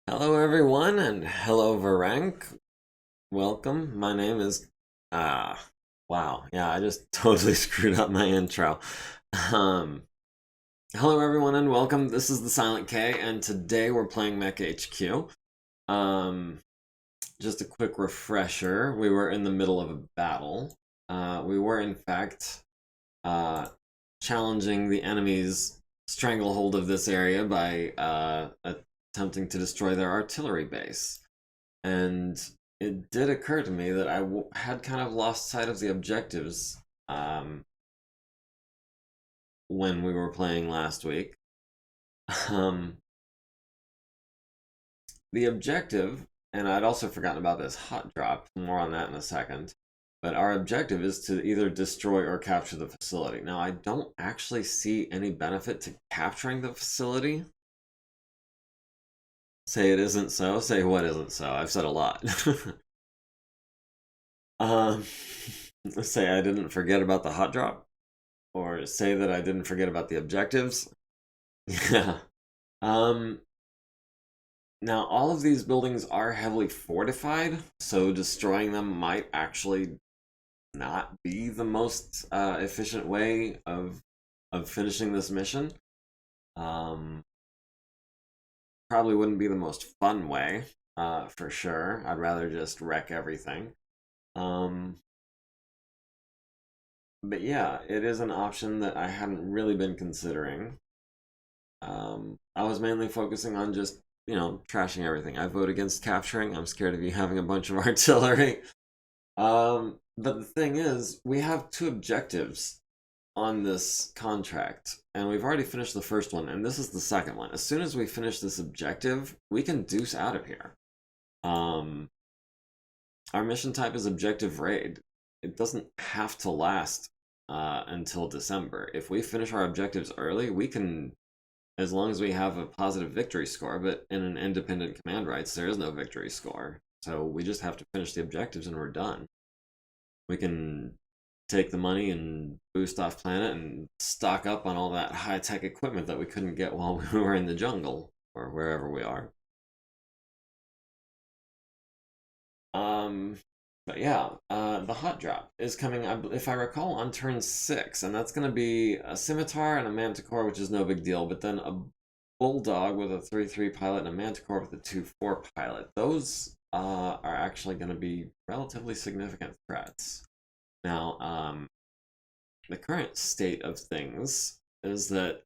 Hello, everyone, and hello, Varenk. Welcome. My name is. Wow. Yeah, I just totally screwed up my intro. Um, Hello, everyone, and welcome. This is the Silent K, and today we're playing MekHQ. Um, just a quick refresher. We were in the middle of a battle. We were, in fact, uh, challenging the enemy's stranglehold of this area by attempting to destroy their artillery base. And it did occur to me that had kind of lost sight of the objectives um, when we were playing last week. Um, the objective, and I'd also forgotten about this hot drop, more on that in a second, but our objective is to either destroy or capture the facility. Now, I don't actually see any benefit to capturing the facility. Say it isn't so, say what isn't so. I've said a lot. um, say I didn't forget about the hot drop. Or say that I didn't forget about the objectives. Yeah. Um, Now, all of these buildings are heavily fortified, so destroying them might actually not be the most efficient way of finishing this mission. Um, Probably wouldn't be the most fun way, for sure. I'd rather just wreck everything. Um, but yeah, it is an option that I hadn't really been considering. I was mainly focusing on just, trashing everything. I vote against capturing. I'm scared of you having a bunch of artillery. But the thing is, we have two objectives on this contract, and we've already finished the first one, and this is the second one. As soon as we finish this objective, we can deuce out of here. Um, our mission type is objective raid. It doesn't have to last until December. If we finish our objectives early, we can, as long as we have a positive victory score, but in an independent command rights, there is no victory score. So we just have to finish the objectives and we're done. We can take the money and boost off planet and stock up on all that high tech equipment that we couldn't get while we were in the jungle or wherever we are. Um, but yeah, the hot drop is coming, if I recall, on turn 6, and that's going to be a scimitar and a manticore, which is no big deal, but then a bulldog with a 3-3 pilot and a manticore with a 2-4 pilot. Those are actually going to be relatively significant threats. Now, the current state of things is that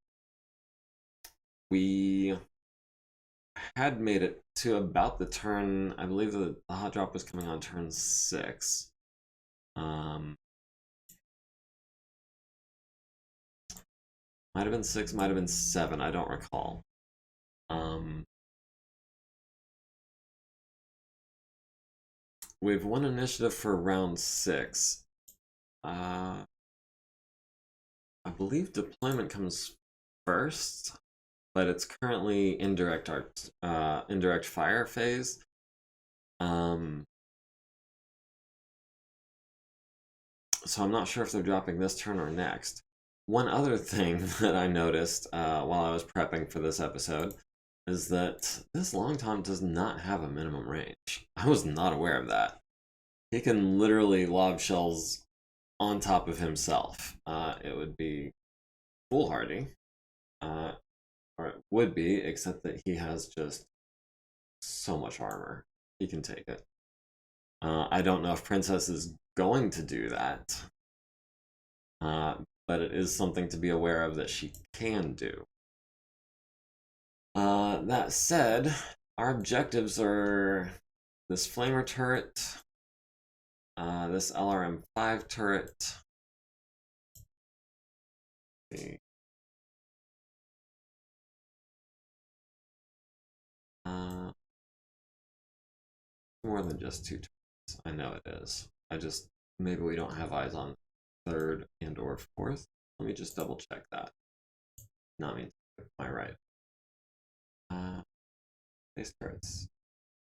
we had made it to about the turn. I believe the hot drop was coming on turn 6. Um, might have been 6, might have been 7. I don't recall. Um, we've won initiative for round 6. Uh, I believe deployment comes first, but it's currently indirect fire phase. Um, so I'm not sure if they're dropping this turn or next. One other thing that I noticed while I was prepping for this episode is that this Long Tom does not have a minimum range. I was not aware of that. He can literally lob shells on top of himself. It would be foolhardy, uh, or it would be, except that he has just so much armor. He can take it. I don't know if Princess is going to do that, uh, but it is something to be aware of that she can do. That said, our objectives are this flamer turret, this LRM-5 turret. Uh, more than just two turrets. I know it is. Maybe we don't have eyes on third and or fourth. Let me just double check that. No, I mean, my right. Base turrets.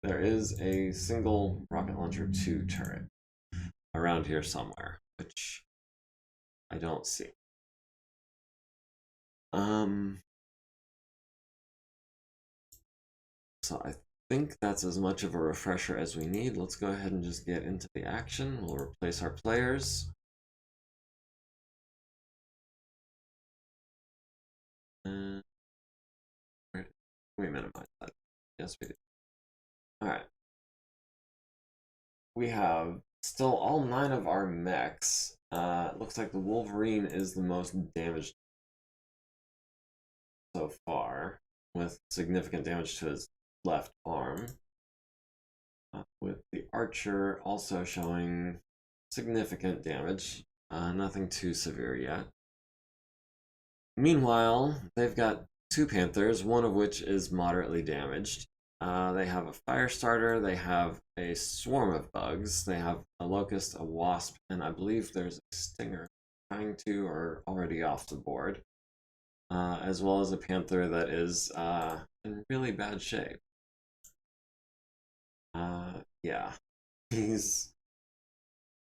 There is a single rocket launcher 2 turret around here somewhere, which I don't see. Um, so I think that's as much of a refresher as we need. Let's go ahead and just get into the action. We'll replace our players. And we minimize that. Yes, we do. All right. We have still all 9 of our mechs. It looks like the Wolverine is the most damaged so far, with significant damage to his left arm. With the Archer also showing significant damage. Nothing too severe yet. Meanwhile, they've got 2 Panthers, one of which is moderately damaged. They have a fire starter, they have a swarm of bugs, they have a locust, a wasp, and I believe there's a stinger trying to or already off the board, as well as a panther that is in really bad shape. Yeah, he's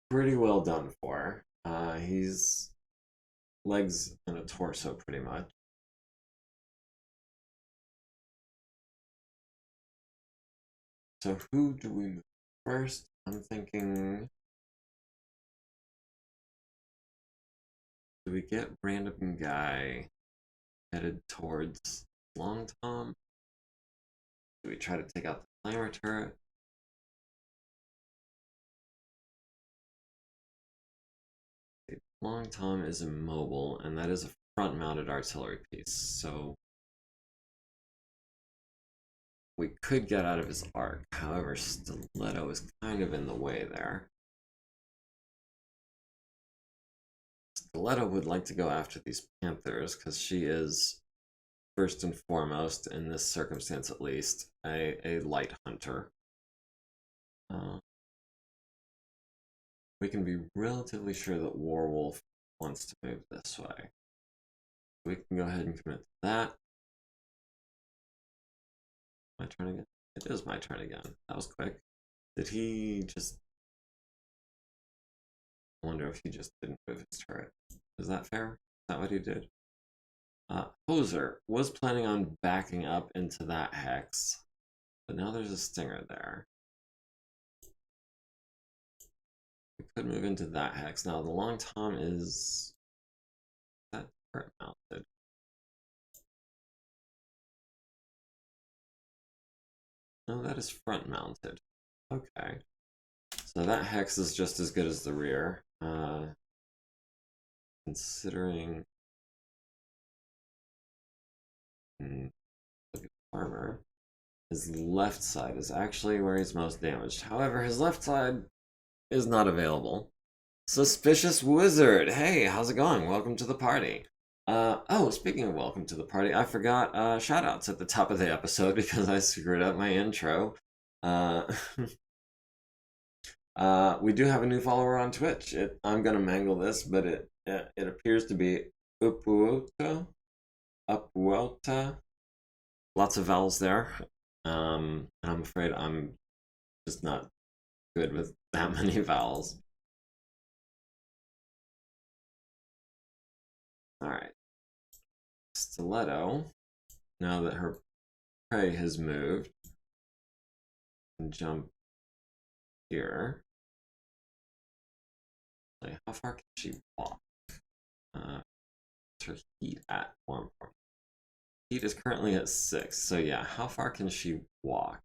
pretty well done for. He's legs and a torso pretty much. So who do we move first? I'm thinking, do we get random guy headed towards Long Tom? Do we try to take out the flamer turret? Long Tom is immobile, and that is a front-mounted artillery piece, so we could get out of his arc. However, Stiletto is kind of in the way there. Stiletto would like to go after these Panthers because she is, first and foremost, in this circumstance at least, a light hunter. We can be relatively sure that Warwolf wants to move this way. We can go ahead and commit to that. My turn again? It is my turn again. That was quick. Did he just... I wonder if he just didn't move his turret. Is that fair? Is that what he did? Hoser was planning on backing up into that hex, but now there's a stinger there. We could move into that hex. Now the Long Tom is that turret mounted. No, that is front mounted. Okay. So that hex is just as good as the rear. Considering look at armor, his left side is actually where he's most damaged. However, his left side is not available. Suspicious Wizard! Hey, how's it going? Welcome to the party. Oh, speaking of welcome to the party, I forgot shoutouts at the top of the episode because I screwed up my intro. We do have a new follower on Twitch. I'm gonna mangle this, but it appears to be Upuota. Lots of vowels there. And I'm afraid I'm just not good with that many vowels. Alright. Stiletto, now that her prey has moved, can jump here. Like, how far can she walk? Her heat at 1. Heat is currently at 6, so yeah, how far can she walk?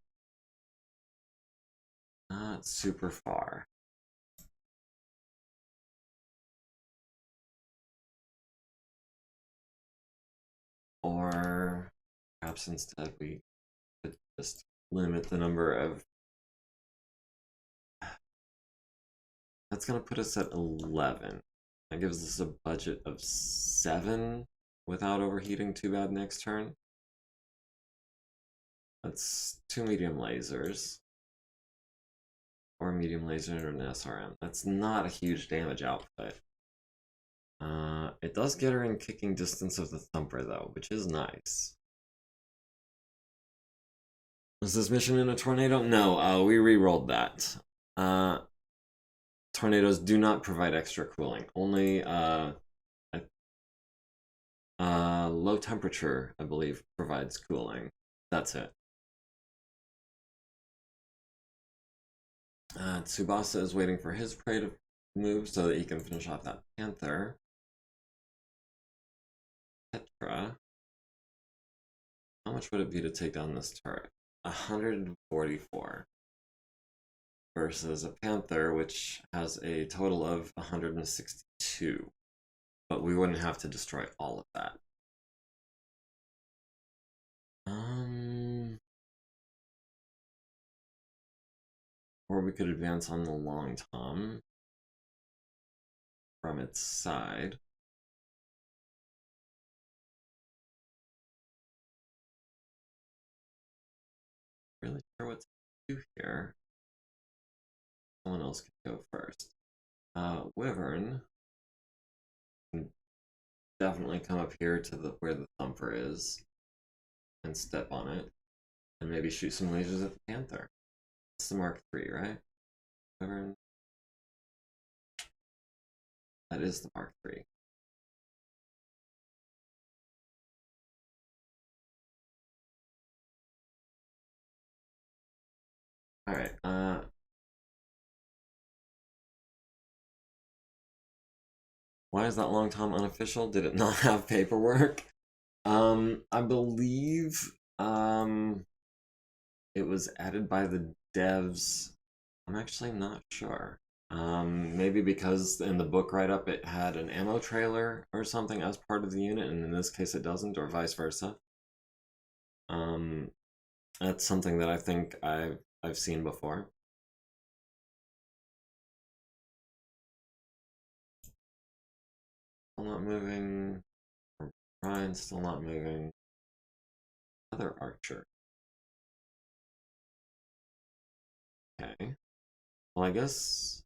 Not super far. Or perhaps instead we could just limit the number of... That's going to put us at 11. That gives us a budget of 7 without overheating too bad next turn. That's 2 medium lasers. Or a medium laser and an SRM. That's not a huge damage output. It does get her in kicking distance of the thumper though, which is nice. Was this mission in a tornado? No, we re-rolled that. Tornadoes do not provide extra cooling. Only low temperature, I believe, provides cooling. That's it. Tsubasa is waiting for his prey to move so that he can finish off that panther. Petra. How much would it be to take down this turret? 144. Versus a panther, which has a total of 162. But we wouldn't have to destroy all of that. Or we could advance on the long tom from its side. Really sure what to do here. Someone else can go first. Wyvern can definitely come up here to where the thumper is and step on it, and maybe shoot some lasers at the panther. It's the Mark III, right? Wyvern. That is the Mark III. All right. Why is that long tom unofficial? Did it not have paperwork? I believe it was added by the devs. I'm actually not sure. Maybe because in the book write-up it had an ammo trailer or something as part of the unit, and in this case it doesn't, or vice versa. That's something that I think I've seen before. Still not moving. Ryan's still not moving. Another archer. Okay. Well, I guess.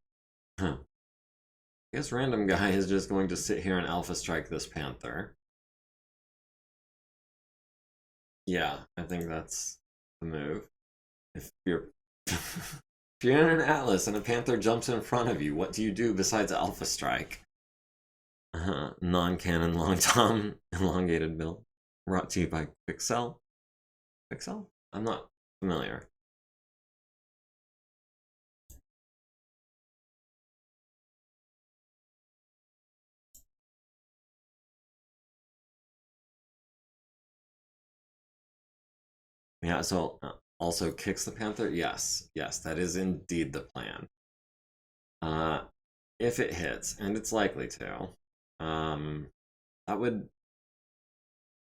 Huh. I guess random guy is just going to sit here and alpha strike this panther. Yeah, I think that's the move. If you're if you're in an atlas and a panther jumps in front of you, what do you do besides alpha strike? Non-canon long tom elongated build. Brought to you by Pixel. Pixel? I'm not familiar. Yeah, so also kicks the panther? Yes, yes, that is indeed the plan. If it hits, and it's likely to, that would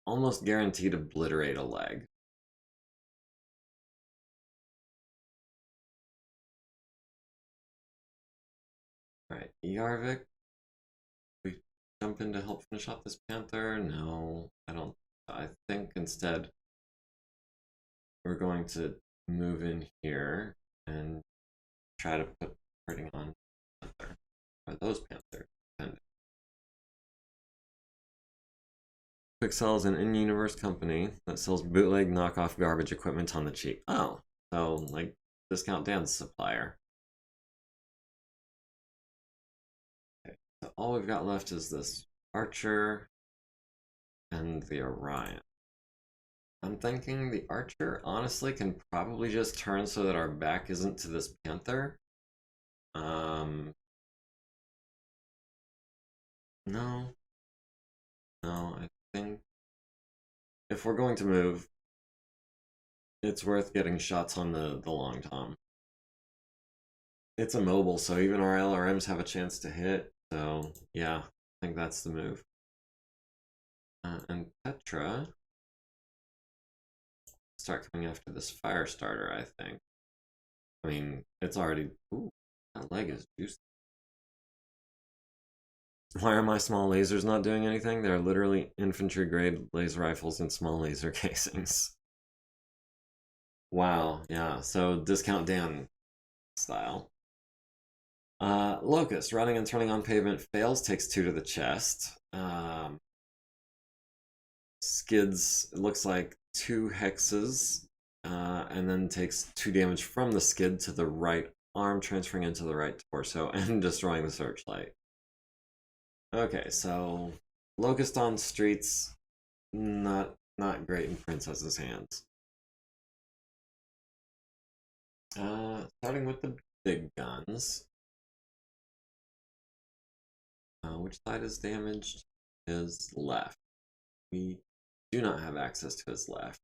almost guaranteed obliterate a leg. Alright, Yarvik. We jump in to help finish off this panther? No, I don't. I think instead we're going to move in here and try to put hurting on panther. Or those panthers, depending. Pixel is an in-universe company that sells bootleg knockoff garbage equipment on the cheap. Oh, so like Discount Dan's supplier. Okay, so all we've got left is this Archer and the Orion. I'm thinking the Archer honestly can probably just turn so that our back isn't to this Panther. No. No, I think if we're going to move, it's worth getting shots on the long tom. It's a mobile, so even our LRMs have a chance to hit. So yeah, I think that's the move. And Petra start coming after this fire starter, I think. I mean, it's already. Ooh, that leg is juicy. Why are my small lasers not doing anything? They're literally infantry grade laser rifles and small laser casings. Wow, yeah, so Discount Dan style. Locust, running and turning on pavement fails, takes 2 to the chest. Skids, it looks like 2 hexes, and then takes 2 damage from the skid to the right arm, transferring into the right torso, and destroying the searchlight. Okay, so Locust on streets, not great in Princess's hands. Starting with the big guns. Which side is damaged? His left. We do not have access to his left.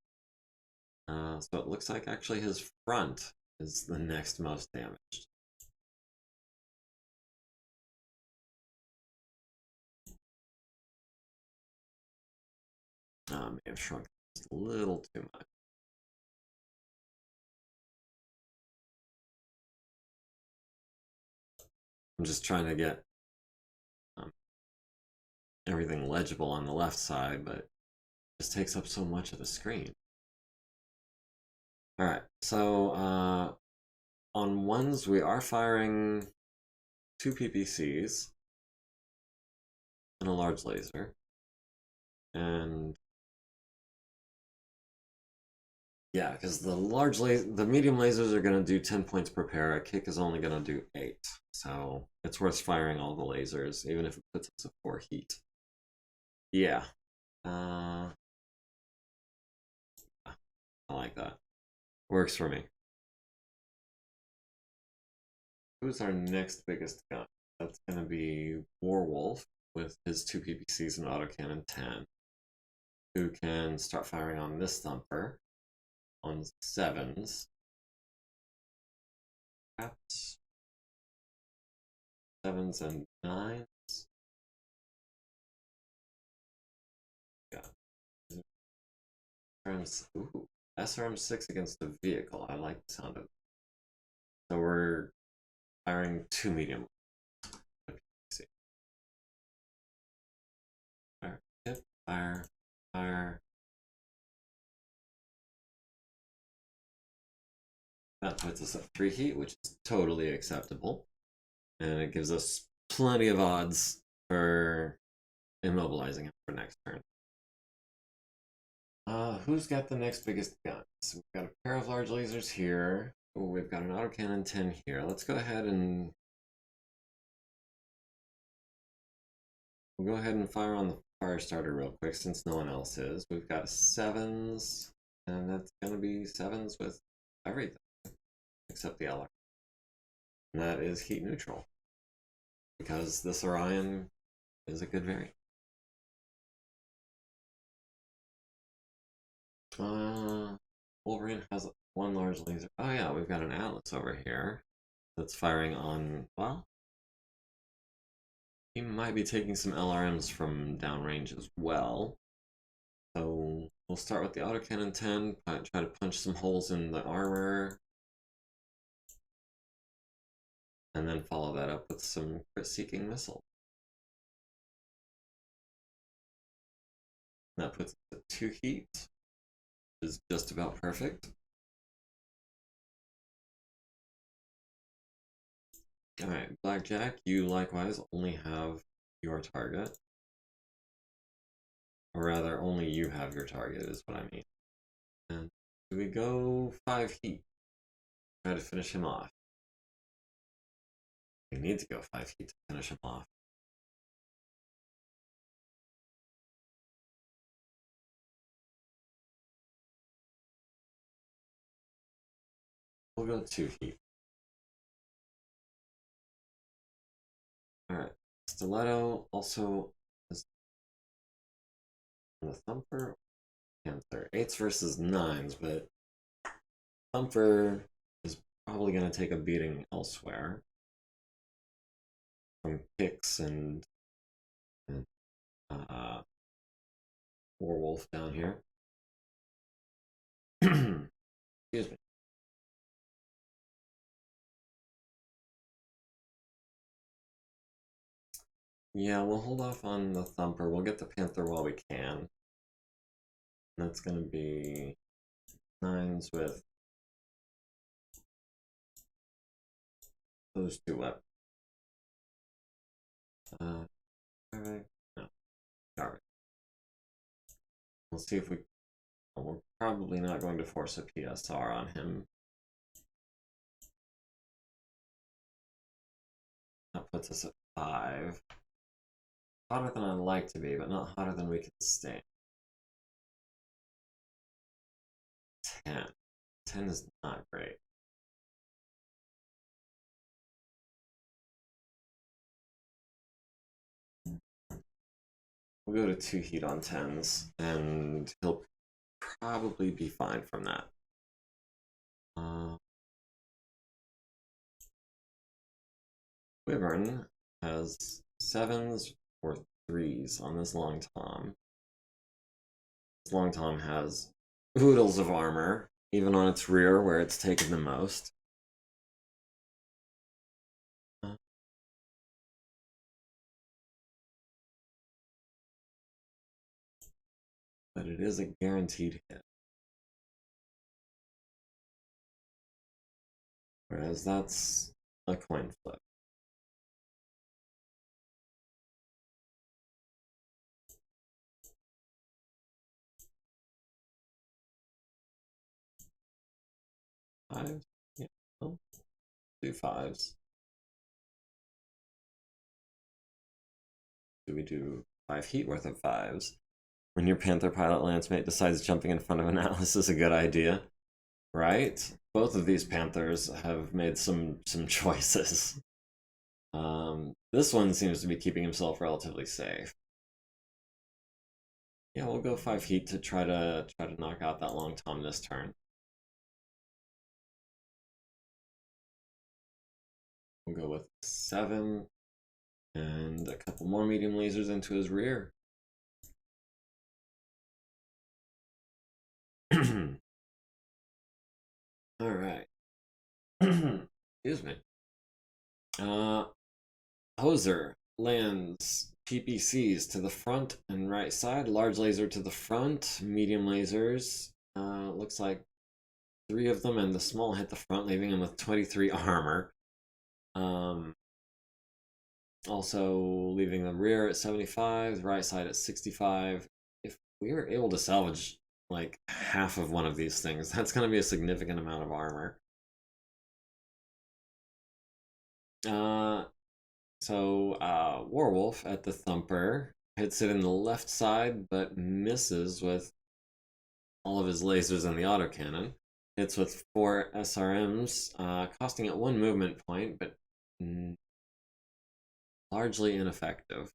So it looks like actually his front is the next most damaged. May have shrunk just a little too much. I'm just trying to get everything legible on the left side, but it just takes up so much of the screen. Alright, so on ones we are firing 2 PPCs and a large laser. And yeah, because the medium lasers are going to do 10 points per pair. A kick is only going to do 8. So it's worth firing all the lasers, even if it puts us at 4 heat. Yeah. I like that. Works for me. Who's our next biggest gun? That's going to be Warwolf with his 2 PPCs and autocannon 10, who can start firing on this thumper on 7s. Perhaps 7s and 9s. Yeah. Ooh, SRM6 against a vehicle. I like the sound of it. So we're firing 2 medium. Fire, hit, fire, fire. That puts us at 3 heat, which is totally acceptable. And it gives us plenty of odds for immobilizing him for next turn. Who's got the next biggest guns? We've got a pair of large lasers here. Oh, we've got an autocannon 10 here. Let's go ahead and we'll go ahead and fire on the fire starter real quick since no one else is. We've got 7s, and that's going to be 7s with everything except the LR. And that is heat neutral because this Orion is a good variant. Wolverine has 1 large laser. Oh yeah, we've got an Atlas over here that's firing on, well, he might be taking some LRMs from downrange as well. So we'll start with the autocannon 10, try to punch some holes in the armor, and then follow that up with some crit-seeking missile. That puts us at 2 heat, which is just about perfect. Alright, Blackjack, you likewise only have your target. Or rather, only you have your target is what I mean. And do we go 5 heat? Try to finish him off. We need to go 5 heat to finish him off. We'll go 2 heat. Alright, Stiletto also has the Thumper. Panther. 8s versus 9s, but Thumper is probably going to take a beating elsewhere from kicks and Warwolf down here. Excuse me. Yeah, we'll hold off on the Thumper. We'll get the Panther while we can. That's going to be 9s with those 2 weapons. No. Alright. We'll see if we... We're probably not going to force a PSR on him. That puts us at 5. Hotter than I'd like to be, but not hotter than we can stand. 10. 10 is not great. We'll go to 2 heat on 10s, and he'll probably be fine from that. Wyvern has 7s or 3s on this Long Tom. This Long Tom has oodles of armor, even on its rear where it's taken the most. But it is a guaranteed hit. Whereas that's a coin flip. Fives? Yeah, well, 2 5s. Do we do 5 heat worth of 5s? When your Panther pilot landsmate decides jumping in front of an Atlas is a good idea, right? Both of these Panthers have made some choices. This one seems to be keeping himself relatively safe. Yeah, we'll go 5 heat to try to knock out that Long Tom this turn. We'll go with 7 and a couple more medium lasers into his rear. All right. Excuse me. Hoser lands PPCs to the front and right side. Large laser to the front. Medium lasers. Looks like 3 of them, and the small hit the front, leaving him with 23 armor. Also leaving the rear at 75, the right side at 65. If we were able to salvage like half of one of these things, that's going to be a significant amount of armor. Warwolf at the Thumper hits it in the left side, but misses with all of his lasers and the autocannon. Hits with 4 SRMs, costing it 1 movement point, but largely ineffective.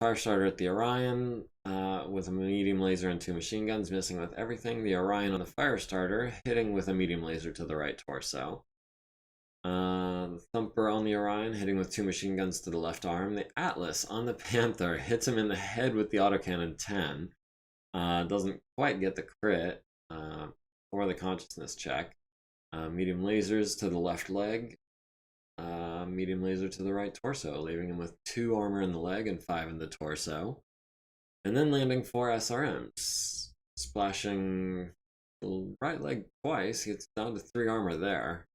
Firestarter at the Orion with a medium laser and 2 machine guns, missing with everything. The Orion on the Firestarter hitting with a medium laser to the right torso. The Thumper on the Orion hitting with 2 machine guns to the left arm. The Atlas on the Panther hits him in the head with the autocannon 10. Doesn't quite get the crit or the consciousness check. Medium lasers to the left leg. Medium laser to the right torso, leaving him with 2 armor in the leg and 5 in the torso. And then landing 4 SRMs. Splashing the right leg twice, he gets down to 3 armor there.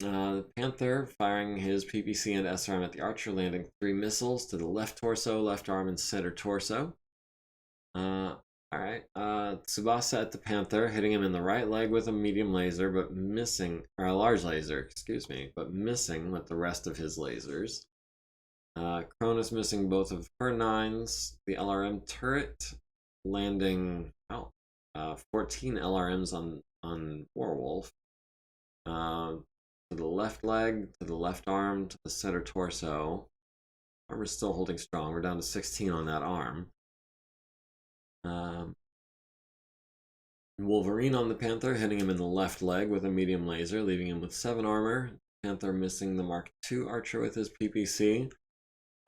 The Panther firing his PPC and SRM at the Archer, landing 3 missiles to the left torso, left arm, and center torso. Alright, Tsubasa at the Panther, hitting him in the right leg with a medium laser, but missing, or a large laser, excuse me, but missing with the rest of his lasers. Cronus missing both of her 9s, the LRM turret landing, 14 LRMs on Warwolf. To the left leg, to the left arm, to the center torso. Armor's still holding strong. We're down to 16 on that arm. Wolverine on the Panther, hitting him in the left leg with a medium laser, leaving him with 7 armor. Panther missing the Mark II Archer with his PPC.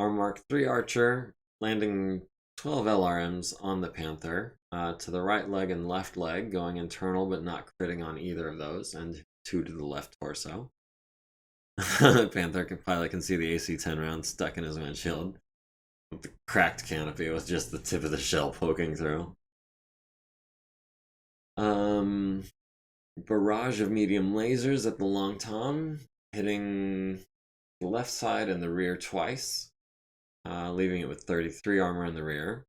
Our Mark III Archer landing 12 LRMs on the Panther, to the right leg and left leg, going internal but not critting on either of those, and 2 to the left torso. Panther pilot can see the AC-10 round stuck in his windshield with the cracked canopy with just the tip of the shell poking through. Barrage of medium lasers at the Long Tom, hitting the left side and the rear twice, leaving it with 33 armor in the rear.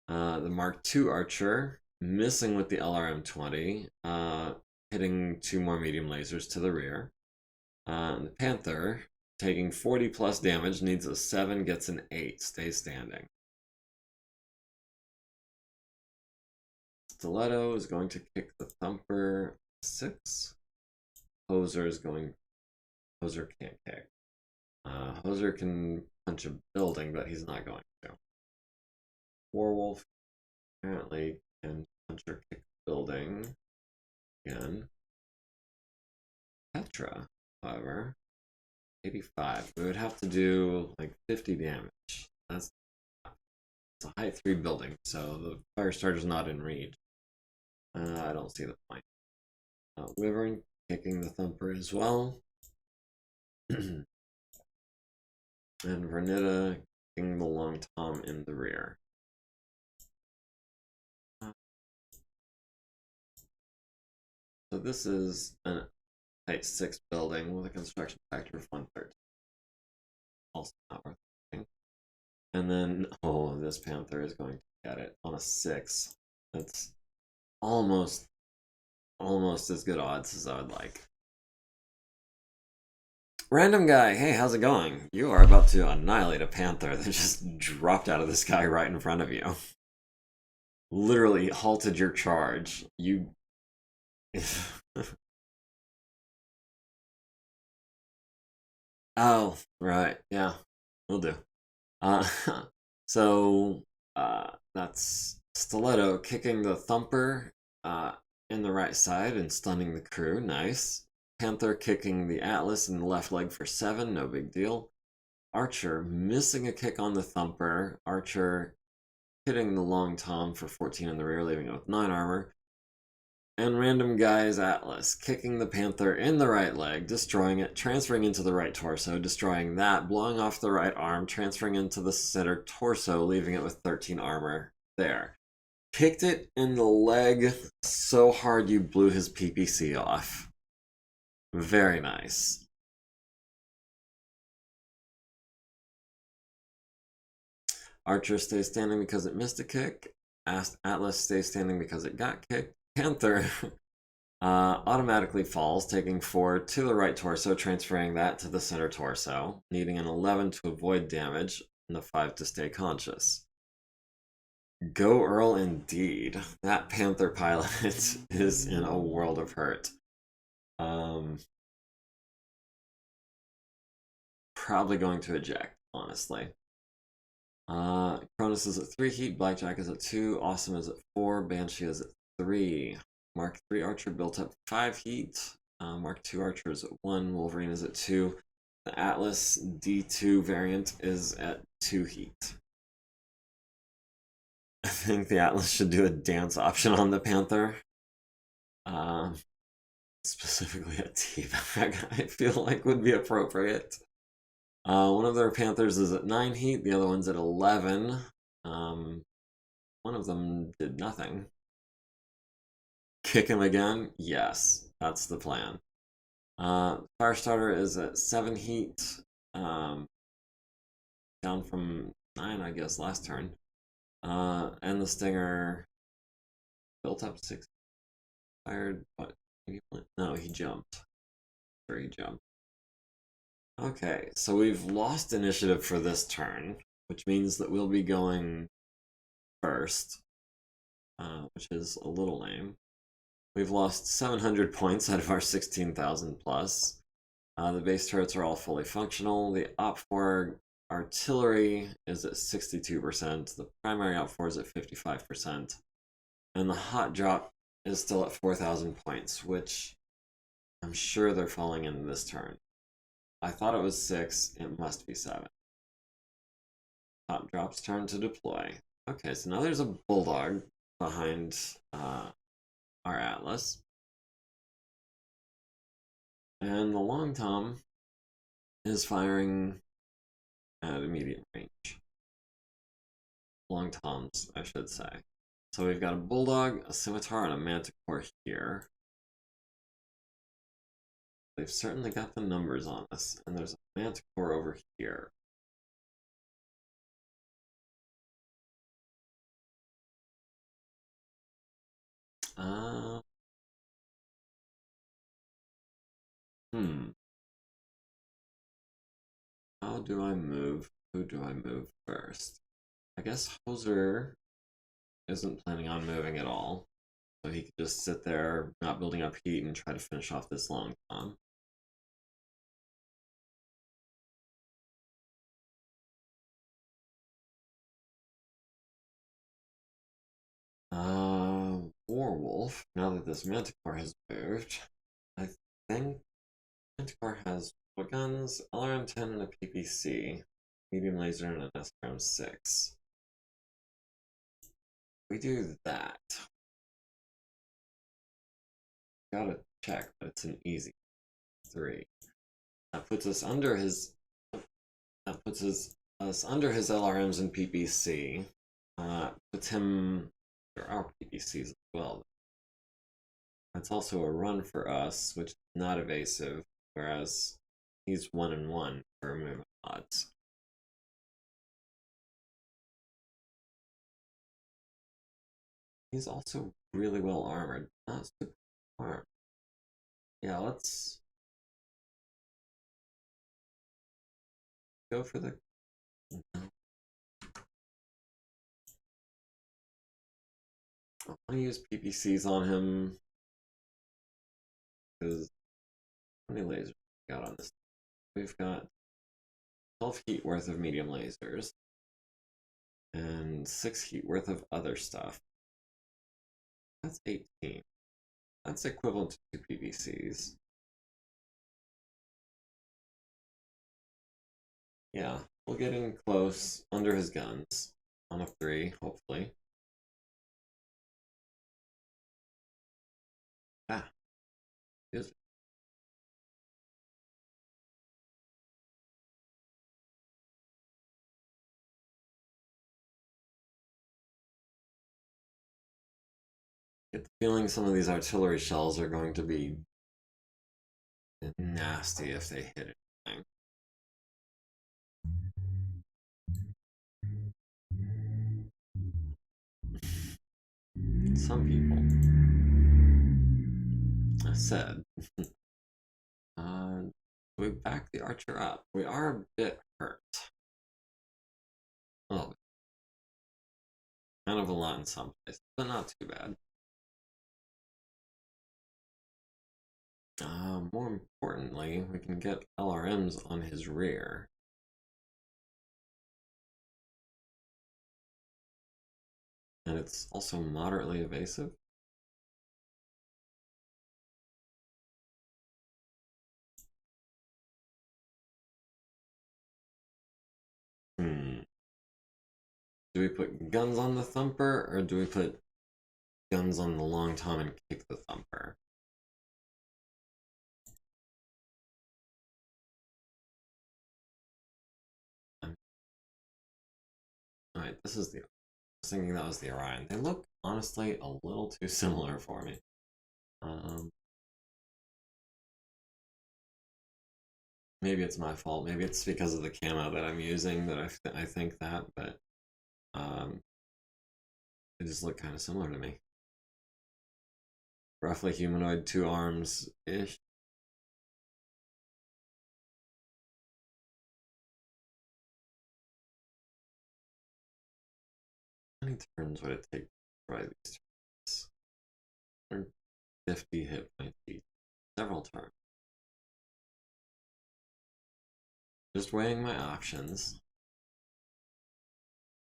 The Mark II Archer missing with the LRM-20, hitting 2 more medium lasers to the rear. The Panther, taking 40 plus damage, needs a 7, gets an 8, stays standing. Stiletto is going to kick the Thumper 6. Hoser can't kick. Hoser can punch a building, but he's not going to. Warwolf apparently can punch or kick a building again. Petra, however, 85. We would have to do like 50 damage. It's a height 3 building, so the fire starter's not in reach. I don't see the point. Wyvern kicking the thumper as well. And Vernita kicking the long tom in the rear. So this is a height 6 building with a construction factor of 1/3. Also not worth anything. And then, oh, this panther is going to get it on a 6. That's almost as good odds as I would like. Random guy, hey, how's it going? You are about to annihilate a panther that just dropped out of the sky right in front of you. Literally halted your charge. You... Oh, right, yeah, will do. Uh, so, that's Stiletto kicking the thumper in the right side and stunning the crew, nice. Panther kicking the Atlas in the left leg for 7, no big deal. Archer missing a kick on the thumper. Archer hitting the long tom for 14 in the rear, leaving it with 9 armor. And random guy's Atlas kicking the Panther in the right leg, destroying it, transferring into the right torso, destroying that, blowing off the right arm, transferring into the center torso, leaving it with 13 armor there. Kicked it in the leg so hard you blew his PPC off. Very nice. Archer stays standing because it missed a kick. Atlas stays standing because it got kicked. Panther automatically falls, taking 4 to the right torso, transferring that to the center torso, needing an 11 to avoid damage and a 5 to stay conscious. Go Earl indeed. That Panther pilot is in a world of hurt. Probably going to eject, honestly. Cronus is at 3 heat, Blackjack is at 2, Awesome is at 4, Banshee is at 3. Mark 3 Archer built up 5 heat. Mark 2 Archer is at 1, Wolverine is at 2. The Atlas D2 variant is at 2 heat. I think the Atlas should do a dance option on the Panther. Specifically a teabag, I feel like would be appropriate. One of their Panthers is at 9 heat, the other one's at 11. One of them did nothing. Kick him again? Yes, that's the plan. Firestarter is at 7 heat, down from 9, I guess, last turn. And the Stinger built up 6. Fired, what? No, he jumped. Sure, he jumped. Okay, so we've lost initiative for this turn, which means that we'll be going first, which is a little lame. We've lost 700 points out of our 16,000 plus. The base turrets are all fully functional. The Op4 artillery is at 62%. The primary Op4 is at 55%. And the hot drop is still at 4,000 points, which I'm sure they're falling in this turn. I thought it was 6, it must be 7. Hot drop's turn to deploy. Okay, so now there's a Bulldog behind our Atlas. And the Long Tom is firing at immediate range. Long Toms, I should say. So we've got a Bulldog, a Scimitar, and a Manticore here. They've certainly got the numbers on us, and there's a Manticore over here. How do I move? Who do I move first? I guess Hoser isn't planning on moving at all. So he could just sit there, not building up heat, and try to finish off this Long Tom. Warwolf, now that this Manticore has moved, I think Manticore has four guns, LRM-10 and a PPC, medium laser and an SRM-6. We do that. Gotta check, but it's an easy 3. That puts us under his. That puts us under his LRMs and PPC. Puts him. There are PPCs as well. That's also a run for us, which is not evasive, whereas he's 1 and 1 for movement odds. He's also really well armored, not super armed. Yeah, let's go for the. No. I want to use PPCs on him because how many lasers we got on this? We've got 12 heat worth of medium lasers and 6 heat worth of other stuff. That's 18. That's equivalent to 2 PVCs. Yeah, we'll get in close under his guns on a 3, hopefully. Ah, is it? Get the feeling some of these artillery shells are going to be nasty if they hit anything. Some people. I said. We back the archer up. We are a bit hurt. Well, kind of a lot in some places, but not too bad. More importantly, we can get LRMs on his rear. And it's also moderately evasive. Do we put guns on the thumper, or do we put guns on the long tom and kick the thumper? Alright, this is the. I was thinking that was the Orion. They look, honestly, a little too similar for me. Maybe it's my fault. Maybe it's because of the camo that I'm using that I think that, but they just look kind of similar to me. Roughly humanoid, 2 arms-ish. How many turns would it take to try these turns? 150 hit points each. Several turns. Just weighing my options.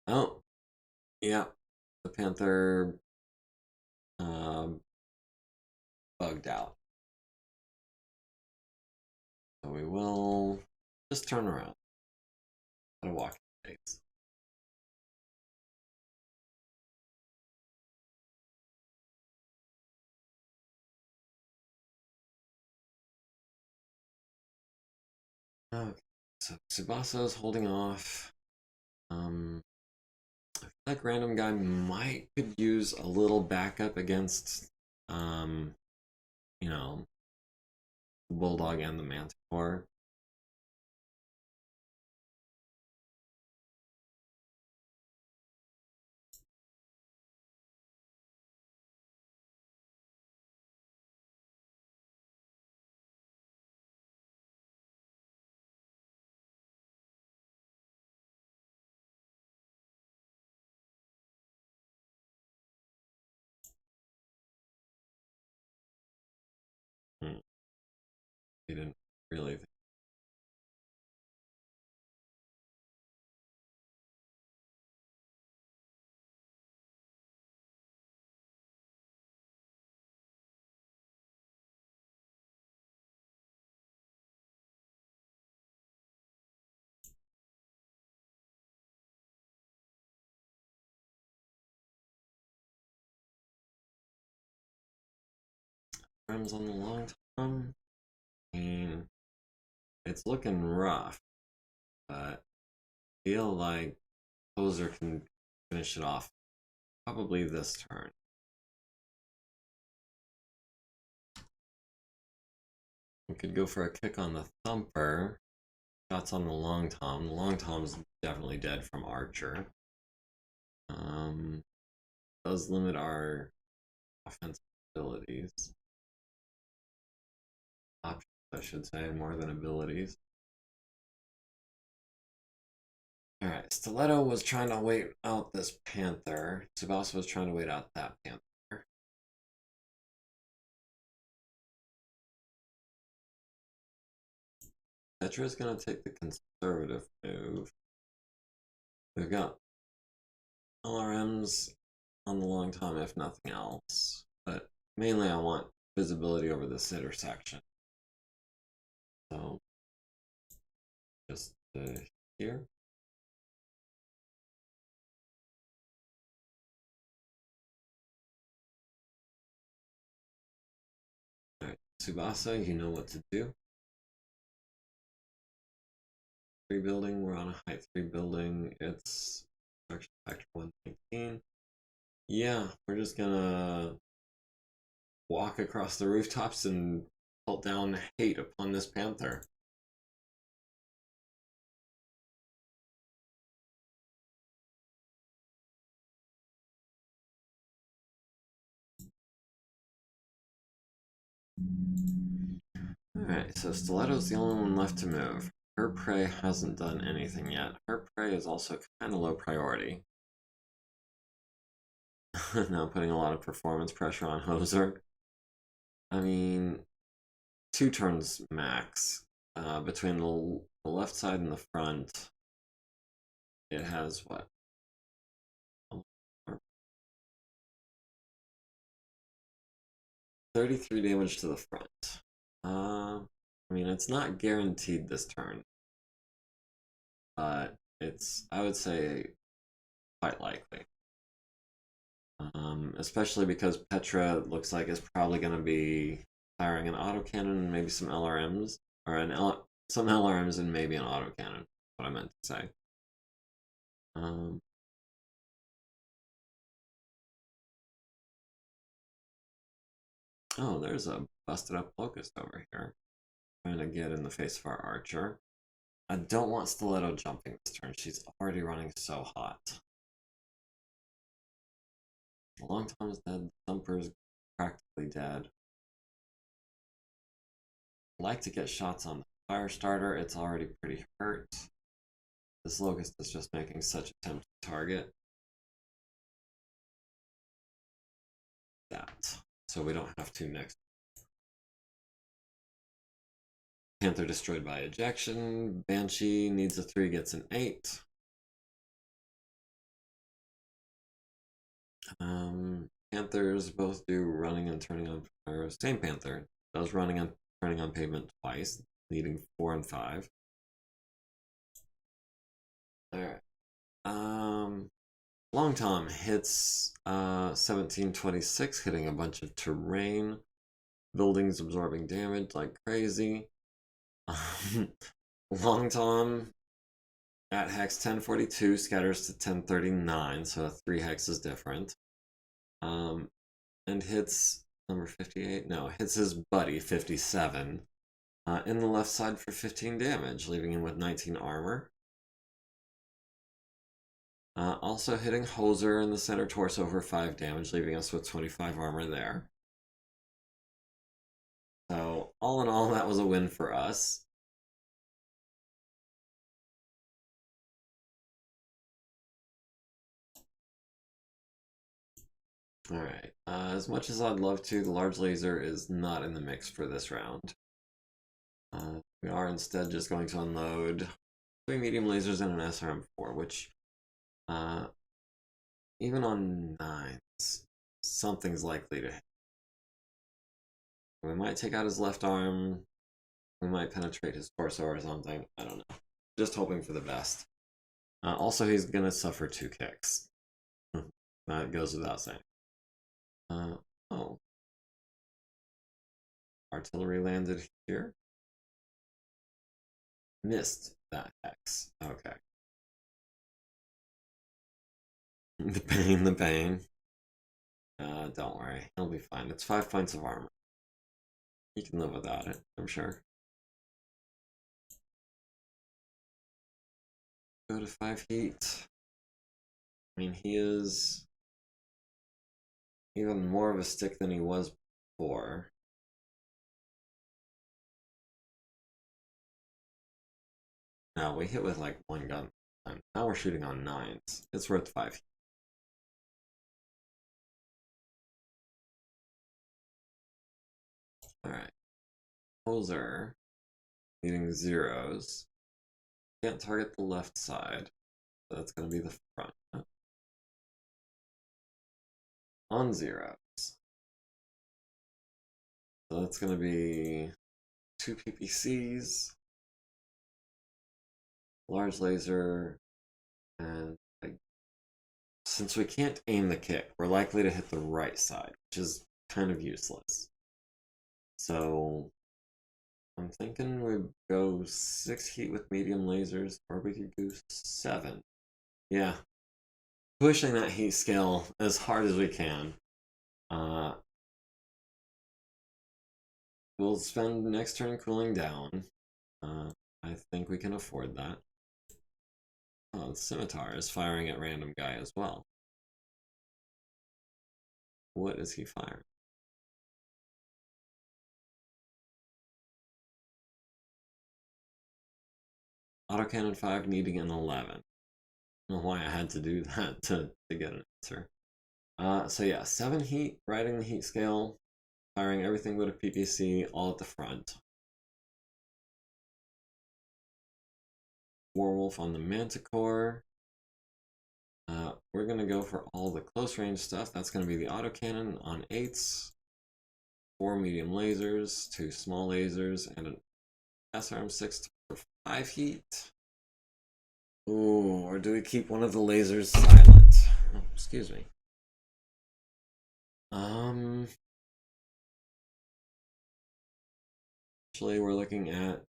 Oh, yeah. The Panther bugged out. So we will just turn around at a walking pace. Okay, so Tsubasa's holding off. I feel like random guy could use a little backup against, you know, the Bulldog and the Manticore. He didn't really think. Friends on the long tom. I mean, it's looking rough, but I feel like Hoser can finish it off probably this turn. We could go for a kick on the thumper. Shots on the long tom. The long tom's definitely dead from Archer. Does limit our offensive abilities. Options, I should say, more than abilities. Alright, Stiletto was trying to wait out this Panther. Tsubasa was trying to wait out that Panther. Petra is going to take the conservative move. We've got LRMs on the long tom, if nothing else. But mainly I want visibility over this intersection. So, just here. Alright, Tsubasa, you know what to do. 3 building, we're on a height 3 building. It's construction factor 119. Yeah, we're just gonna walk across the rooftops and pelt down hate upon this Panther. Alright, so Stiletto's the only one left to move. Her prey hasn't done anything yet. Her prey is also kind of low priority. Now putting a lot of performance pressure on Hoser. I mean, 2 turns max. Between the left side and the front, it has what? 33 damage to the front. I mean, it's not guaranteed this turn, but it's, I would say, quite likely. Especially because Petra looks like it's probably going to be firing an autocannon and maybe some LRMs, or some LRMs and maybe an autocannon. What I meant to say. Oh, there's a busted up locust over here, trying to get in the face of our archer. I don't want Stiletto jumping this turn. She's already running so hot. Long Tom's dead. The Thumper's practically dead. I'd like to get shots on the fire starter. It's already pretty hurt. This locust is just making such a tempting target. That. So we don't have to next. Panther destroyed by ejection. Banshee needs a 3, gets an 8. Panthers both do running and turning on fire. Same Panther does running and turning on pavement twice, needing 4 and 5. Alright. Long Tom hits 1726, hitting a bunch of terrain. Buildings absorbing damage like crazy. Long Tom at hex 1042 scatters to 1039, so 3 hexes different. And hits number 58. No, hits his buddy 57 in the left side for 15 damage, leaving him with 19 armor. Also hitting Hoser in the center torso for 5 damage, leaving us with 25 armor there. So, all in all, that was a win for us. Alright, as much as I'd love to, the large laser is not in the mix for this round. We are instead just going to unload 3 medium lasers and an SRM4, which, even on 9s, something's likely to hit. We might take out his left arm, we might penetrate his torso or something, I don't know. Just hoping for the best. Also, he's gonna suffer 2 kicks. That goes without saying. Oh. artillery landed here. Missed that hex. Okay. The pain, the pain. Don't worry, he'll be fine. It's 5 points of armor. He can live without it, I'm sure. Go to 5 heat. I mean, he is even more of a stick than he was before. Now we hit with like 1 gun. Now we're shooting on 9s. It's worth 5 heat. Alright. Poser. Needing 0s. Can't target the left side. So that's going to be the front. On 0s. So that's going to be 2 PPCs. Large laser. And since we can't aim the kick, we're likely to hit the right side, which is kind of useless. So I'm thinking we'd go 6 heat with medium lasers, or we could go 7. Yeah. Pushing that heat scale as hard as we can. We'll spend next turn cooling down. I think we can afford that. Oh, the scimitar is firing at random guy as well. What is he firing? Autocannon 5 needing an 11. I don't know why I had to do that to get an answer. So yeah, 7 heat, riding the heat scale, firing everything but a PPC, all at the front. Warwolf on the Manticore. We're going to go for all the close range stuff. That's going to be the autocannon on 8s, 4 medium lasers, 2 small lasers, and an SRM6 for 5 heat. Ooh, or do we keep one of the lasers silent? Oh, excuse me. Actually, we're looking at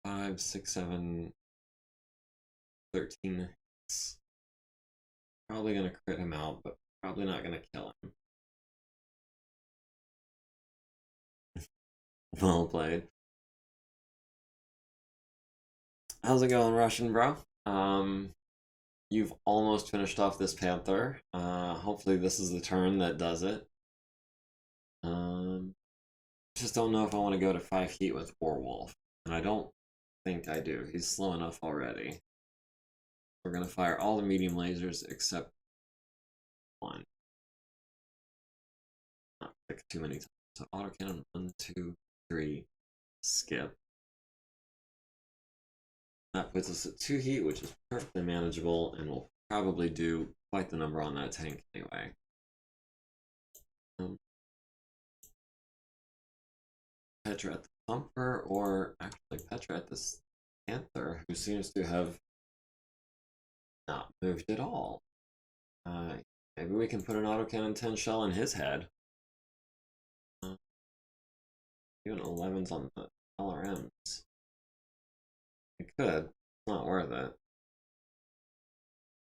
5, 6, 7, 13 hits. Probably gonna crit him out, but probably not gonna kill him. Well played. How's it going, Russian bro? You've almost finished off this Panther. Hopefully this is the turn that does it. Just don't know if I want to go to 5 heat with Warwolf. And I don't think I do. He's slow enough already. We're going to fire all the medium lasers except 1. Not pick too many times. So autocannon 1, 2, 3, skip. That puts us at 2 heat, which is perfectly manageable, and we'll probably do quite the number on that tank anyway. Petra at the Thumper, or actually Petra at this Panther, who seems to have not moved at all. Maybe we can put an autocannon 10 shell in his head. Even 11s on the LRMs. We could. It's not worth it.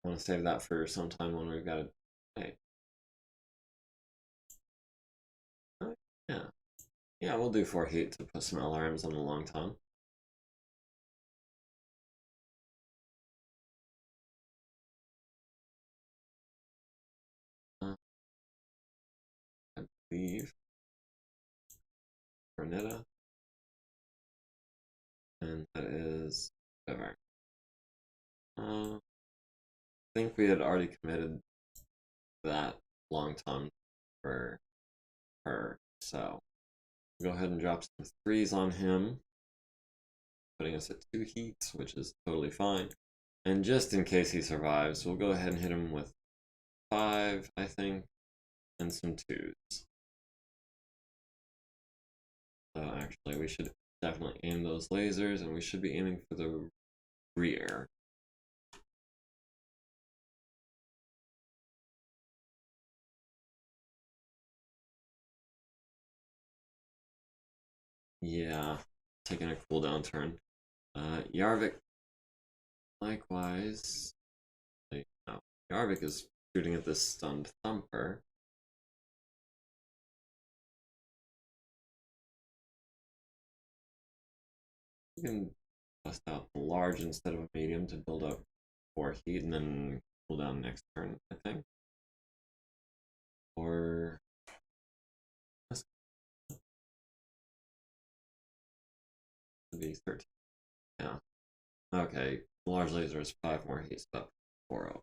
I want to save that for sometime when we've got it. Hey. Yeah. Yeah, we'll do 4 heat to put some LRMs on the long tom. I believe Renetta. And that is whatever. I think we had already committed that long tom for her, so go ahead and drop some 3s on him, putting us at 2 heats, which is totally fine. And just in case he survives, we'll go ahead and hit him with 5, I think, and some 2s. So actually, we should definitely aim those lasers, and we should be aiming for the rear. Yeah, taking a cooldown turn. Yarvik, likewise. No, Yarvik is shooting at this stunned thumper. You can bust out the large instead of a medium to build up 4 heat and then cool down next turn, I think. Or this could be 13. Yeah. Okay, large laser is 5 more heat, so that's 4-0.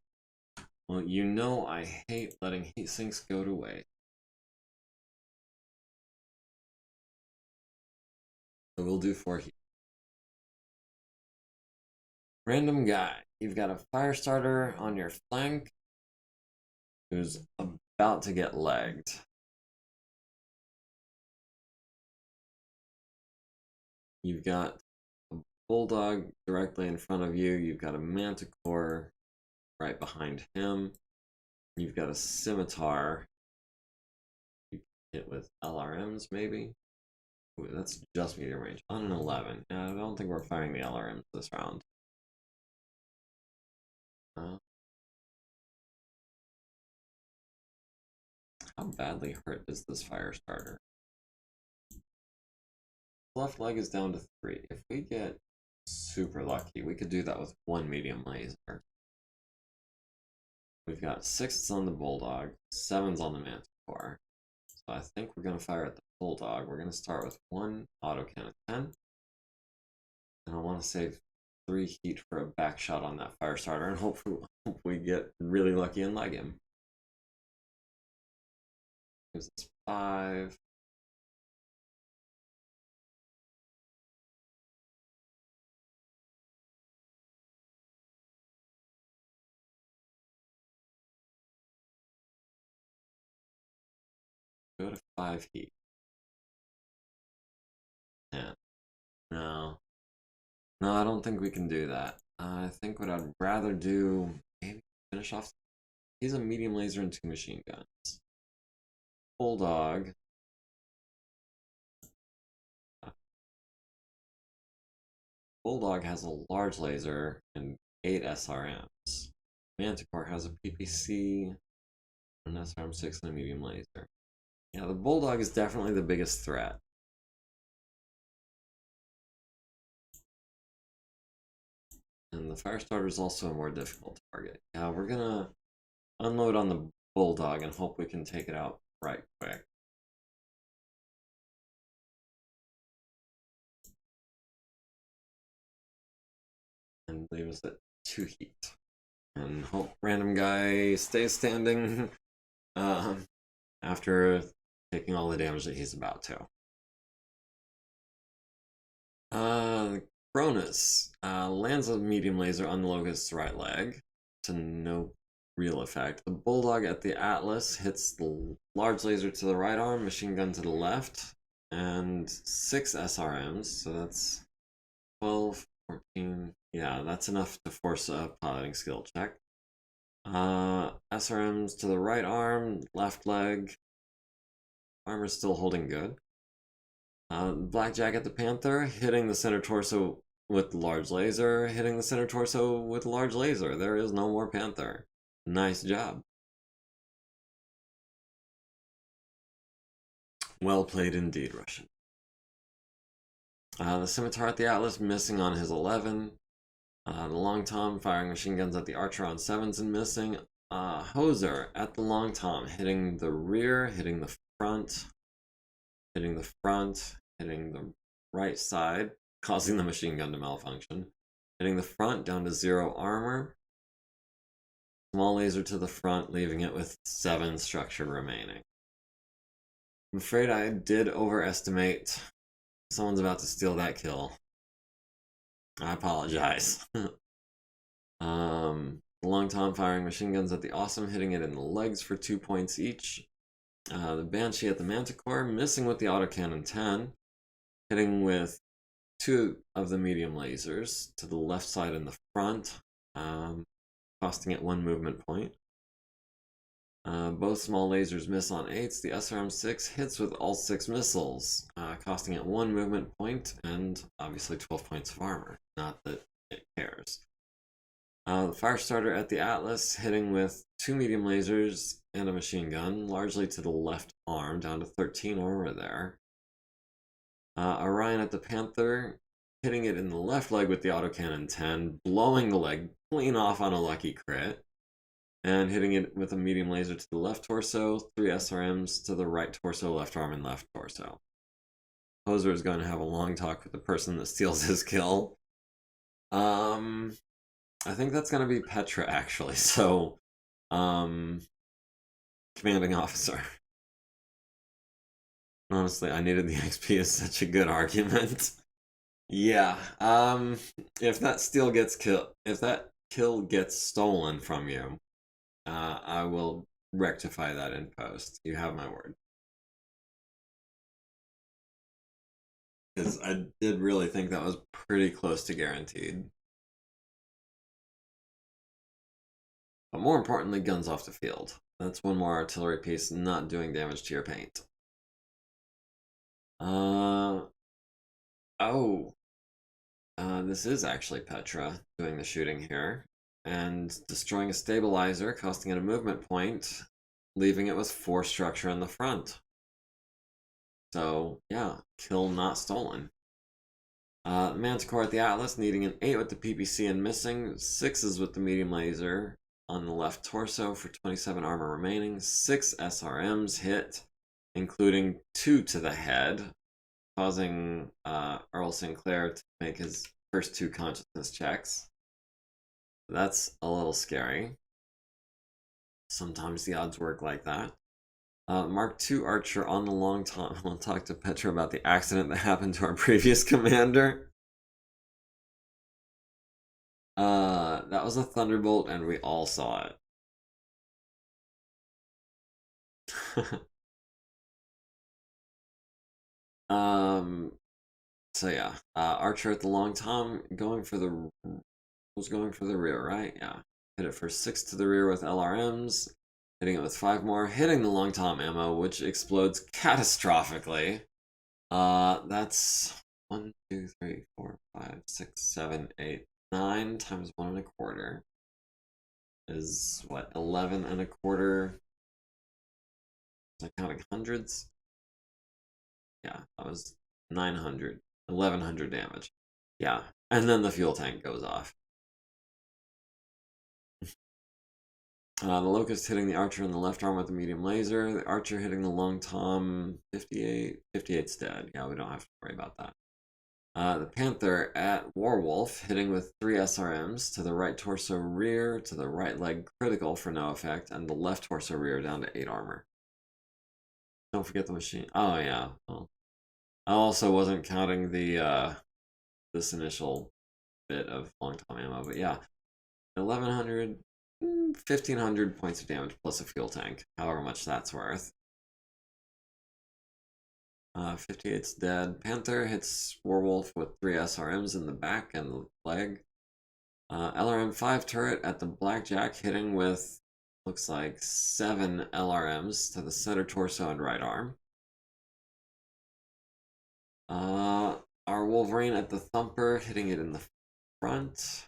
Well, you know I hate letting heat sinks go to waste. So we'll do 4 heat. Random guy. You've got a fire starter on your flank who's about to get legged. You've got a bulldog directly in front of you. You've got a manticore right behind him. You've got a scimitar. You can hit with LRMs maybe. Ooh, that's just medium range. On an 11. Yeah, I don't think we're firing the LRMs this round. How badly hurt is this fire starter? Left leg is down to 3. If we get super lucky, we could do that with 1 medium laser. We've got 6s on the bulldog, 7s on the manticore. So I think we're going to fire at the bulldog. We're going to start with 1 autocannon 10. And I want to save 3 heat for a back shot on that fire starter and hope we get really lucky and leg him. Gives us 5. Go to 5 heat. 10. No. No, I don't think we can do that. I think what I'd rather do, maybe finish off. He's a medium laser and 2 machine guns. Bulldog. Bulldog has a large laser and 8 SRMs. Manticore has a PPC, an SRM6, and a medium laser. Yeah, the Bulldog is definitely the biggest threat. And the Firestarter is also a more difficult target. Yeah, we're gonna unload on the Bulldog and hope we can take it out right quick. And leave us at 2 heat. And hope random guy stays standing after taking all the damage that he's about to. Cronus lands a medium laser on the Locust's right leg to no real effect. The Bulldog at the Atlas hits the large laser to the right arm, machine gun to the left, and 6 SRMs, so that's 12, 14. Yeah, that's enough to force a piloting skill check. SRMs to the right arm, left leg. Armor's still holding good. Blackjack at the Panther, hitting the center torso with the large laser, hitting the center torso with a large laser. There is no more Panther. Nice job. Well played indeed, Russian. The Scimitar at the Atlas missing on his 11. The Long Tom firing machine guns at the Archer on 7s and missing. Hoser at the Long Tom hitting the rear, hitting the front, hitting the front, hitting the right side, causing the machine gun to malfunction. Hitting the front down to 0 armor. Small laser to the front, leaving it with 7 structure remaining. I'm afraid I did overestimate. Someone's about to steal that kill. I apologize. Long Tom firing machine guns at the Awesome, hitting it in the legs for 2 points each. The Banshee at the Manticore, missing with the autocannon 10, hitting with 2 of the medium lasers to the left side and the front, costing it 1 movement point. Both small lasers miss on 8s. The SRM-6 hits with all 6 missiles, costing it 1 movement point and obviously 12 points of armor. Not that it cares. The Firestarter at the Atlas, hitting with 2 medium lasers and a machine gun, largely to the left arm, down to 13 armor there. Orion at the Panther, hitting it in the left leg with the autocannon 10, blowing the leg clean off on a lucky crit, and hitting it with a medium laser to the left torso, 3 SRMs to the right torso, left arm, and left torso. Poser is going to have a long talk with the person that steals his kill. I think that's going to be Petra, actually. So, commanding officer. Honestly, I needed the XP as such a good argument. Yeah, if that steal gets killed, if that kill gets stolen from you, I will rectify that in post. You have my word. Because I did really think that was pretty close to guaranteed. But more importantly, guns off the field. That's one more artillery piece not doing damage to your paint. This is actually Petra doing the shooting here. And destroying a stabilizer, costing it a movement point, leaving it with 4 structure in the front. So, yeah, kill not stolen. Manticore at the Atlas, needing an 8 with the PPC and missing, 6s with the medium laser on the left torso for 27 armor remaining, 6 SRMs hit, including 2 to the head, causing Earl Sinclair to make his first 2 consciousness checks. That's a little scary. Sometimes the odds work like that. Mark II Archer on the long tom. I'll talk to Petra about the accident that happened to our previous commander. That was a thunderbolt and we all saw it. So yeah, Archer at the long tom, was going for the rear, right? Yeah. Hit it for 6 to the rear with LRMs, hitting it with 5 more, hitting the long tom ammo, which explodes catastrophically. That's 1, 2, 3, 4, 5, 6, 7, 8, 9 times 1 1/4 is what, 11 1/4? Was I counting hundreds? Yeah, that was 900, 1100 damage. Yeah, and then the fuel tank goes off. The Locust hitting the Archer in the left arm with the medium laser. The Archer hitting the long tom. 58. 58's dead. Yeah, we don't have to worry about that. The Panther at Warwolf hitting with 3 SRMs to the right torso rear, to the right leg critical for no effect, and the left torso rear down to 8 armor. Don't forget the machine. Oh yeah. Well, I also wasn't counting the this initial bit of long tom ammo, but yeah, 1100. 1500 points of damage plus a fuel tank, however much that's worth. 58's dead. Panther hits Warwolf with 3 SRMs in the back and the leg. LRM-5 turret at the Blackjack hitting with, looks like 7 LRMs to the center torso and right arm. Our Wolverine at the Thumper hitting it in the front.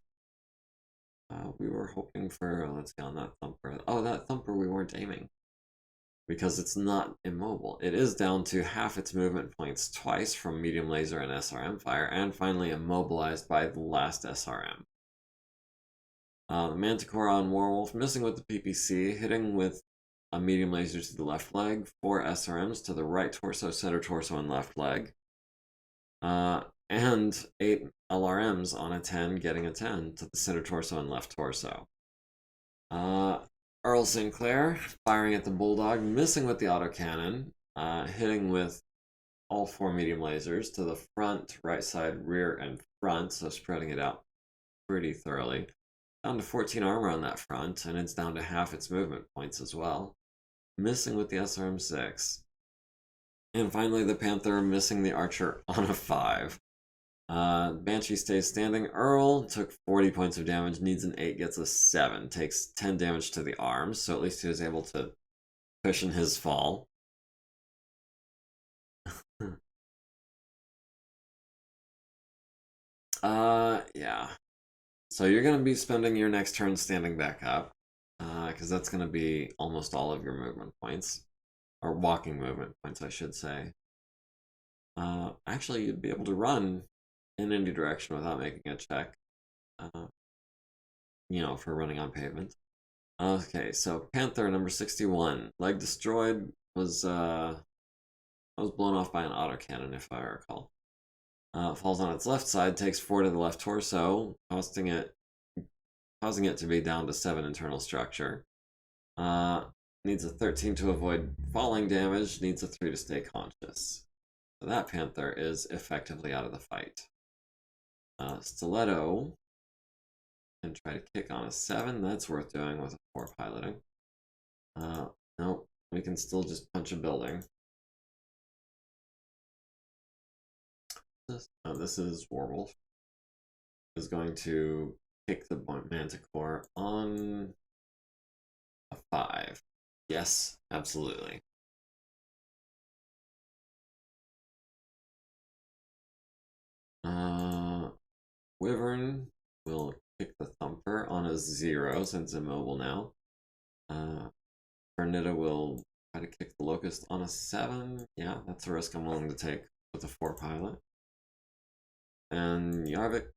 We were hoping for, let's see, on that Thumper. Oh, that Thumper we weren't aiming. Because it's not immobile. It is down to half its movement points twice from medium laser and SRM fire, and finally immobilized by the last SRM. The Manticore on Warwolf, missing with the PPC, hitting with a medium laser to the left leg, 4 SRMs to the right torso, center torso, and left leg. And 8 LRMs on a 10, getting a 10 to the center torso and left torso. Earl Sinclair firing at the Bulldog, missing with the autocannon, hitting with all 4 medium lasers to the front, right side, rear, and front, so spreading it out pretty thoroughly. Down to 14 armor on that front, and it's down to half its movement points as well. Missing with the SRM-6. And finally, the Panther missing the Archer on a 5. Banshee stays standing. Earl took 40 points of damage, needs an 8, gets a 7, takes 10 damage to the arms, so at least he was able to cushion his fall. Yeah. So you're going to be spending your next turn standing back up, because that's going to be almost all of your movement points, or walking movement points, I should say. Actually, you'd be able to run in any direction without making a check, for running on pavement. Okay, so Panther number 61, leg destroyed, was blown off by an autocannon, if I recall. Falls on its left side, takes 4 to the left torso, causing it to be down to 7 internal structure. Needs a 13 to avoid falling damage, needs a 3 to stay conscious. So that Panther is effectively out of the fight. Stiletto can try to kick on a 7. That's worth doing with a 4 piloting. Nope, we can still just punch a building. This is Warwolf. Is going to kick the Manticore on a 5. Yes, absolutely. Wyvern will kick the Thumper on a 0 since immobile now. Vernita will try to kick the Locust on a 7. Yeah, that's a risk I'm willing to take with a 4 pilot. And Yarvik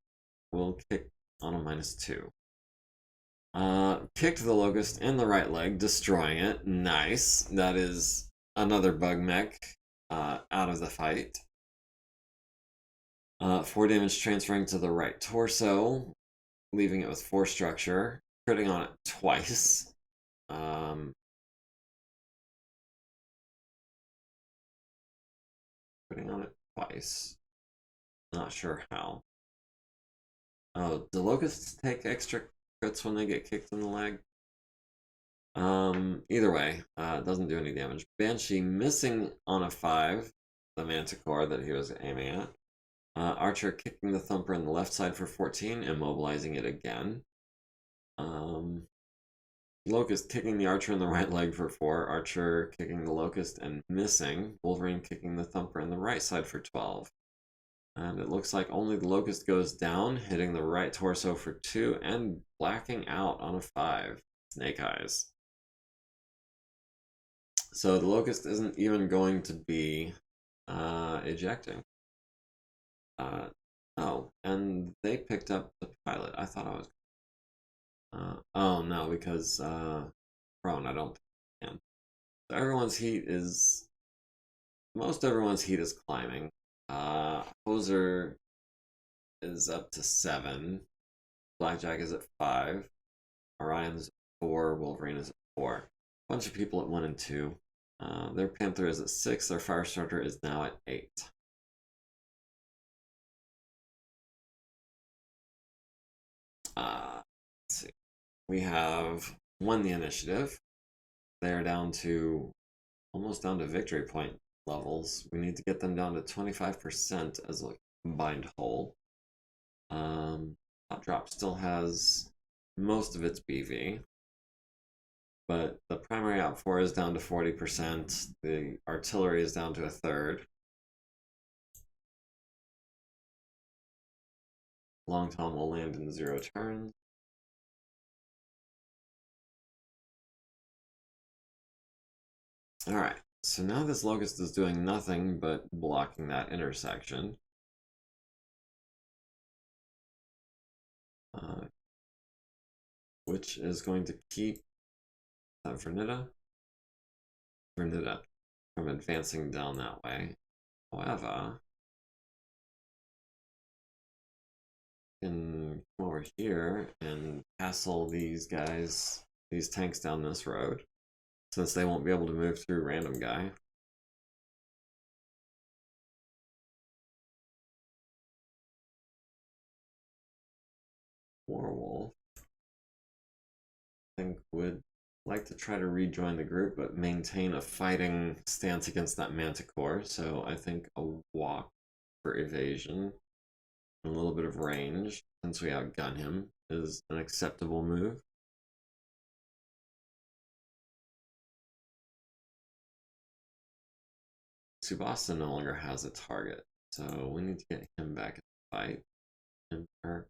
will kick on a -2. Kicked the Locust in the right leg, destroying it. Nice. That is another bug mech out of the fight. 4 damage transferring to the right torso, leaving it with 4 structure. Critting on it twice. Critting on it twice. Not sure how. Oh, do Locusts take extra crits when they get kicked in the leg? Either way, it doesn't do any damage. Banshee missing on a 5, the Manticore that he was aiming at. Archer kicking the Thumper in the left side for 14, immobilizing it again. Locust kicking the Archer in the right leg for 4, Archer kicking the Locust and missing, Wolverine kicking the Thumper in the right side for 12. And it looks like only the Locust goes down, hitting the right torso for 2 and blacking out on a 5. Snake Eyes. So the Locust isn't even going to be ejecting. Oh, and they picked up the pilot. I thought I was. Oh no, because prone. I don't think I can. So everyone's heat is. Most everyone's heat is climbing. Hoser is up to 7. Blackjack is at 5. Orion's at 4. Wolverine is at 4. A bunch of people at 1 and 2. Their Panther is at 6. Their Firestarter is now at 8. Let's see. We have won the initiative. They are down to almost down to victory point levels. We need to get them down to 25% as a combined whole. Hot Drop still has most of its BV, but the primary out 4 is down to 40%. The artillery is down to a third. Long Tom will land in 0 turns. Alright, so now this Locust is doing nothing but blocking that intersection. Which is going to keep Vernita from advancing down that way. However, can come over here and castle these guys, these tanks down this road, since they won't be able to move through random guy. Warwolf, I think, would like to try to rejoin the group, but maintain a fighting stance against that Manticore. So I think a walk for evasion, a little bit of range, since we outgun him, is an acceptable move. Subasa no longer has a target, so we need to get him back in the fight. Or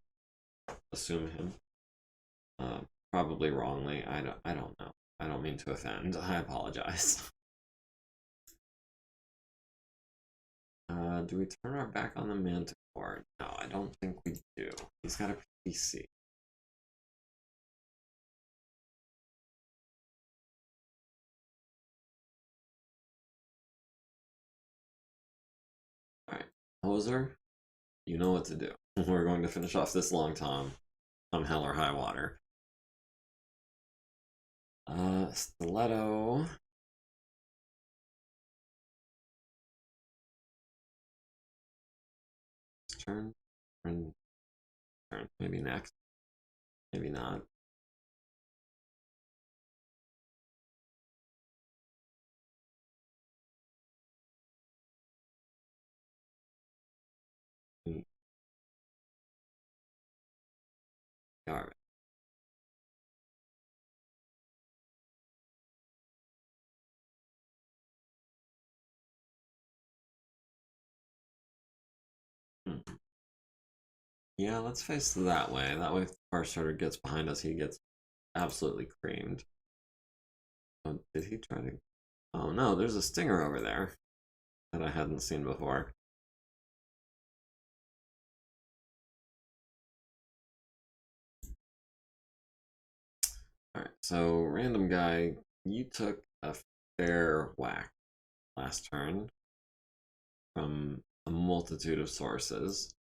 assume him. Probably wrongly. I don't know. I don't mean to offend. I apologize. Do we turn our back on the Manticore? No, I don't think we do. He's got a PC. Alright, Hoser, you know what to do. We're going to finish off this long time. Come hell or high water. Stiletto. Turn. Turn. Turn. Maybe next. Maybe not. Alright. Yeah, let's face it that way. That way, if the far starter gets behind us, he gets absolutely creamed. Oh, did he try to? Oh no, there's a stinger over there that I hadn't seen before. Alright, so random guy, you took a fair whack last turn from a multitude of sources.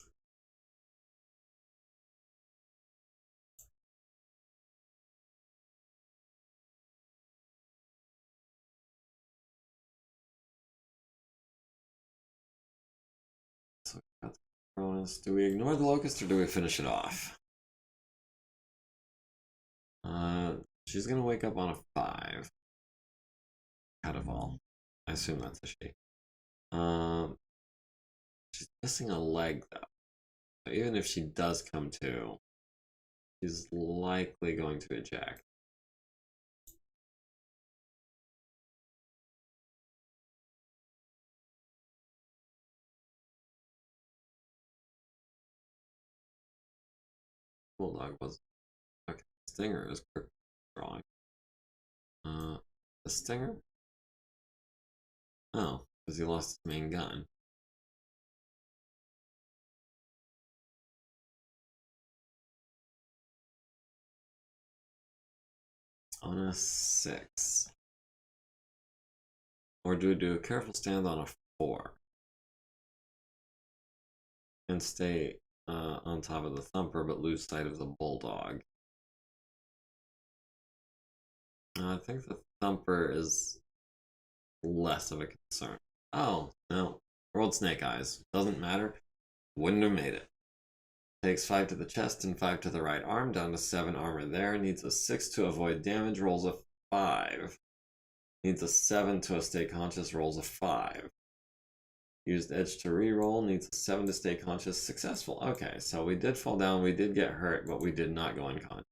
So got the bonus. Do we ignore the locust or do we finish it off? She's gonna wake up on a 5. Out of all. I assume that's a she. She's missing a leg though. So even if she does come to, she's likely going to eject. Bulldog was okay. Stinger is quick drawing. The stinger? Oh, because he lost his main gun. On a 6. Or do we do a careful stand on a 4? And stay on top of the thumper but lose sight of the bulldog. I think the thumper is less of a concern. Oh, no. Rolled snake eyes. Doesn't matter. Wouldn't have made it. Takes 5 to the chest and 5 to the right arm, down to 7 armor there. Needs a 6 to avoid damage, rolls a 5. Needs a 7 to stay conscious, rolls a 5. Used edge to reroll, needs a 7 to stay conscious, successful. Okay, so we did fall down, we did get hurt, but we did not go unconscious.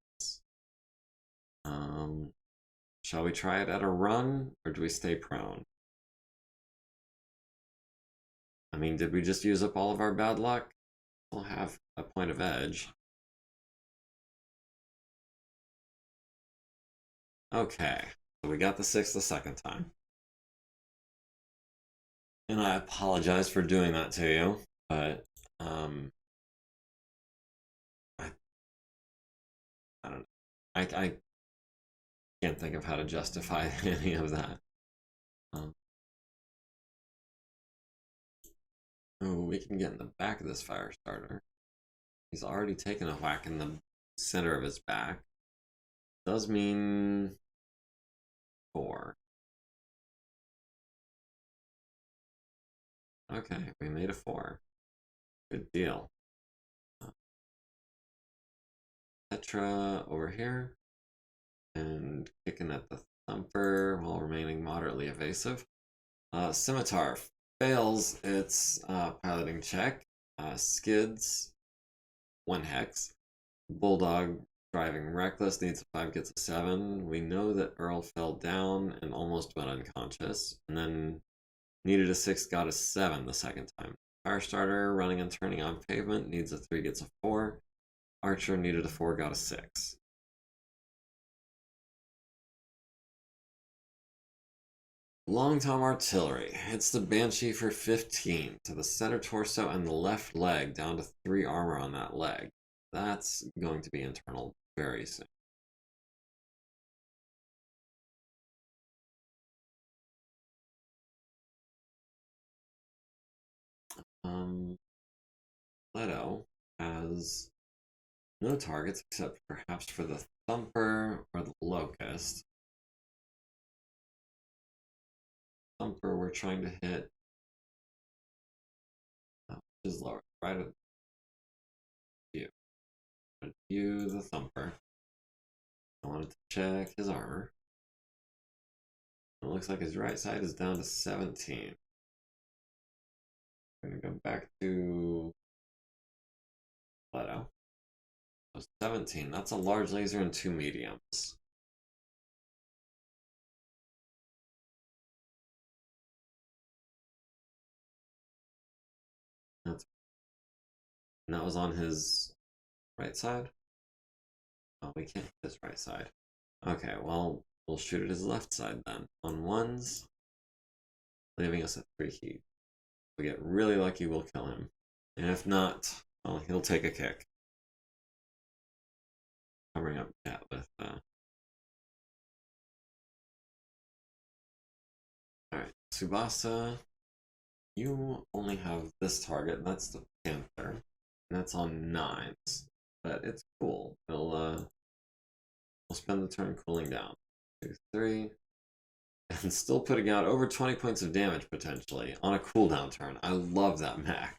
Shall we try it at a run, or do we stay prone? I mean, did we just use up all of our bad luck? We'll have a point of edge. Okay, so we got the 6 the second time. And I apologize for doing that to you, but I don't know. I can't think of how to justify any of that. Oh, we can get in the back of this fire starter. He's already taken a whack in the center of his back. Does mean 4. Okay, we made a 4. Good deal. Petra over here. And kicking at the thumper while remaining moderately evasive. Scimitar fails its piloting check. Skids 1 hex. Bulldog driving reckless needs a 5, gets a 7. We know that Earl fell down and almost went unconscious, and then Needed a 6, got a 7 the second time. Fire starter running and turning on pavement needs a 3, gets a 4. Archer needed a 4, got a 6. Long Tom Artillery hits the Banshee for 15 to the center torso and the left leg, down to 3 armor on that leg. That's going to be internal very soon. Leto has no targets except perhaps for the Thumper or the Locust. Thumper we're trying to hit. Which is lower. Right at view. View the Thumper. I wanted to check his armor. It looks like his right side is down to 17. I'm going to go back to Leto. So 17. That's a large laser and 2 mediums. And that was on his right side? Oh, we can't hit his right side. Okay, well, we'll shoot at his left side then. On 1s, leaving us at 3 heat. If we get really lucky, we'll kill him. And if not, well, he'll take a kick. Covering up that with Alright, Tsubasa, you only have this target, and that's the Panther. And that's on 9s. But it's cool. We'll spend the turn cooling down. 2, 3. And still putting out over 20 points of damage, potentially, on a cooldown turn. I love that mech.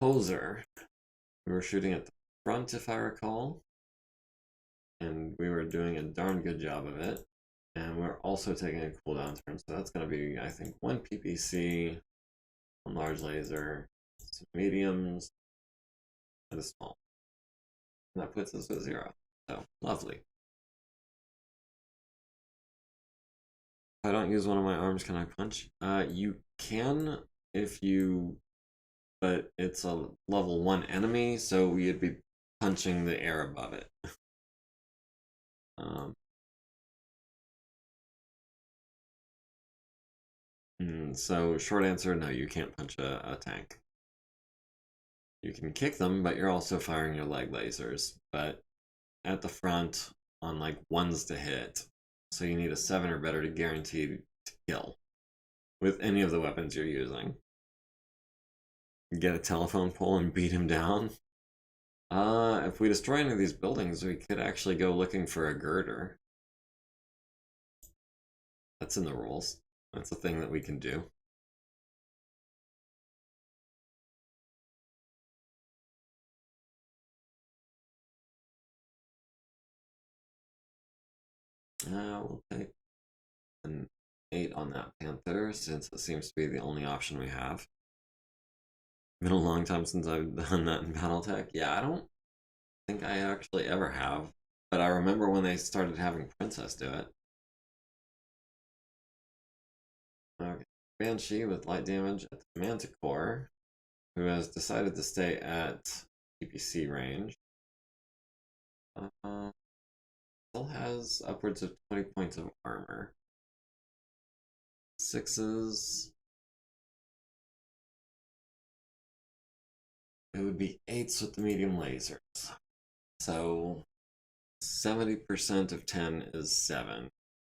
Poser. We were shooting at the front, if I recall. And we were doing a darn good job of it. And we're also taking a cooldown turn, so that's going to be, I think, 1 PPC, 1 large laser, some mediums, and a small. And that puts us at 0. So, lovely. If I don't use one of my arms, can I punch? You can if you... But it's a level 1 enemy, so you'd be punching the air above it. So, short answer, no, you can't punch a tank. You can kick them, but you're also firing your leg lasers. But at the front, on like 1s to hit, so you need a 7 or better to guarantee to kill with any of the weapons you're using. Get a telephone pole and beat him down. If we destroy any of these buildings, we could actually go looking for a girder. That's in the rules. That's a thing that we can do. We'll take an 8 on that Panther, since it seems to be the only option we have. Been a long time since I've done that in Battletech. Yeah, I don't think I actually ever have, but I remember when they started having Princess do it. Okay, Banshee with light damage at the Manticore, who has decided to stay at PPC range. Still has upwards of 20 points of armor. 6s. It would be 8s with the medium lasers. So 70% of 10 is 7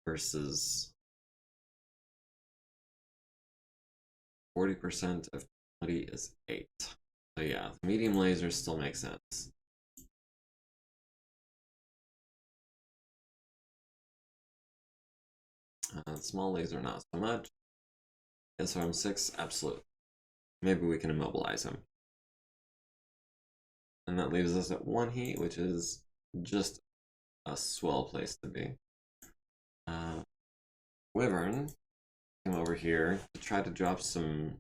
versus 40% of 20 is 8. So yeah, the medium lasers still make sense. Small laser, not so much. SRM 6, absolutely. Maybe we can immobilize him. And that leaves us at 1 heat, which is just a swell place to be. Wyvern came over here to try to drop some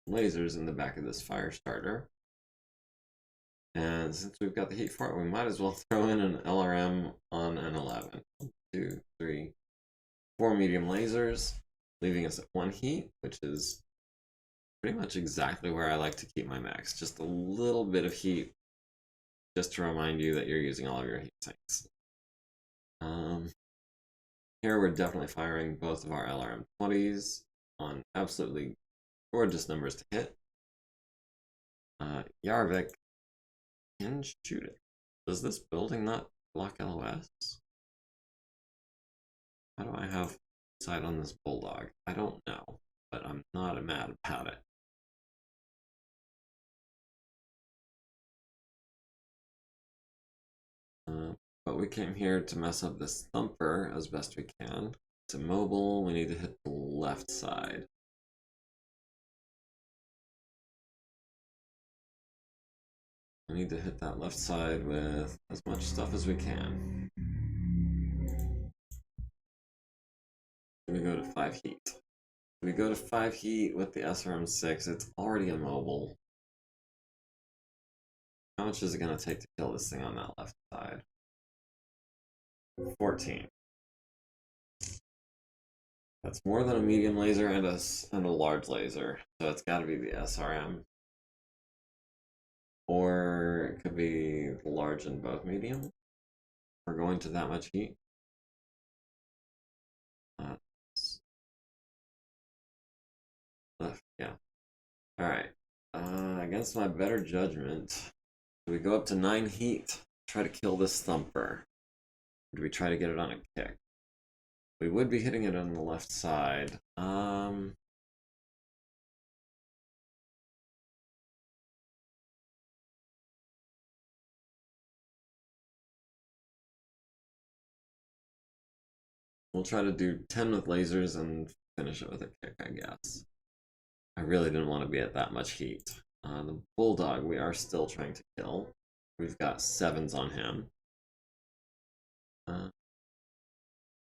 lasers in the back of this fire starter. And since we've got the heat for it, we might as well throw in an LRM on an 11. 1, 2, 3, 4 medium lasers. leaving us at 1 heat, which is pretty much exactly where I like to keep my mechs. Just a little bit of heat, just to remind you that you're using all of your heat sinks. Here we're definitely firing both of our LRM-20s on absolutely gorgeous numbers to hit. Yarvik can shoot it. Does this building not block LOS? How do I have sight on this bulldog? I don't know, but I'm not mad about it. But we came here to mess up this thumper as best we can. It's immobile, we need to hit the left side. We need to hit that left side with as much stuff as we can. We go to 5 heat. We go to 5 heat with the SRM-6, it's already immobile. How much is it going to take to kill this thing on that left side? 14. That's more than a medium laser and a large laser, so it's got to be the SRM. Or it could be large and both medium. We're going to that much heat. Left, yeah. Alright. Against my better judgment, do we go up to 9 heat? Try to kill this thumper. Or do we try to get it on a kick? We would be hitting it on the left side. We'll try to do 10 with lasers and finish it with a kick, I guess. I really didn't want to be at that much heat. The bulldog we are still trying to kill. We've got 7s on him.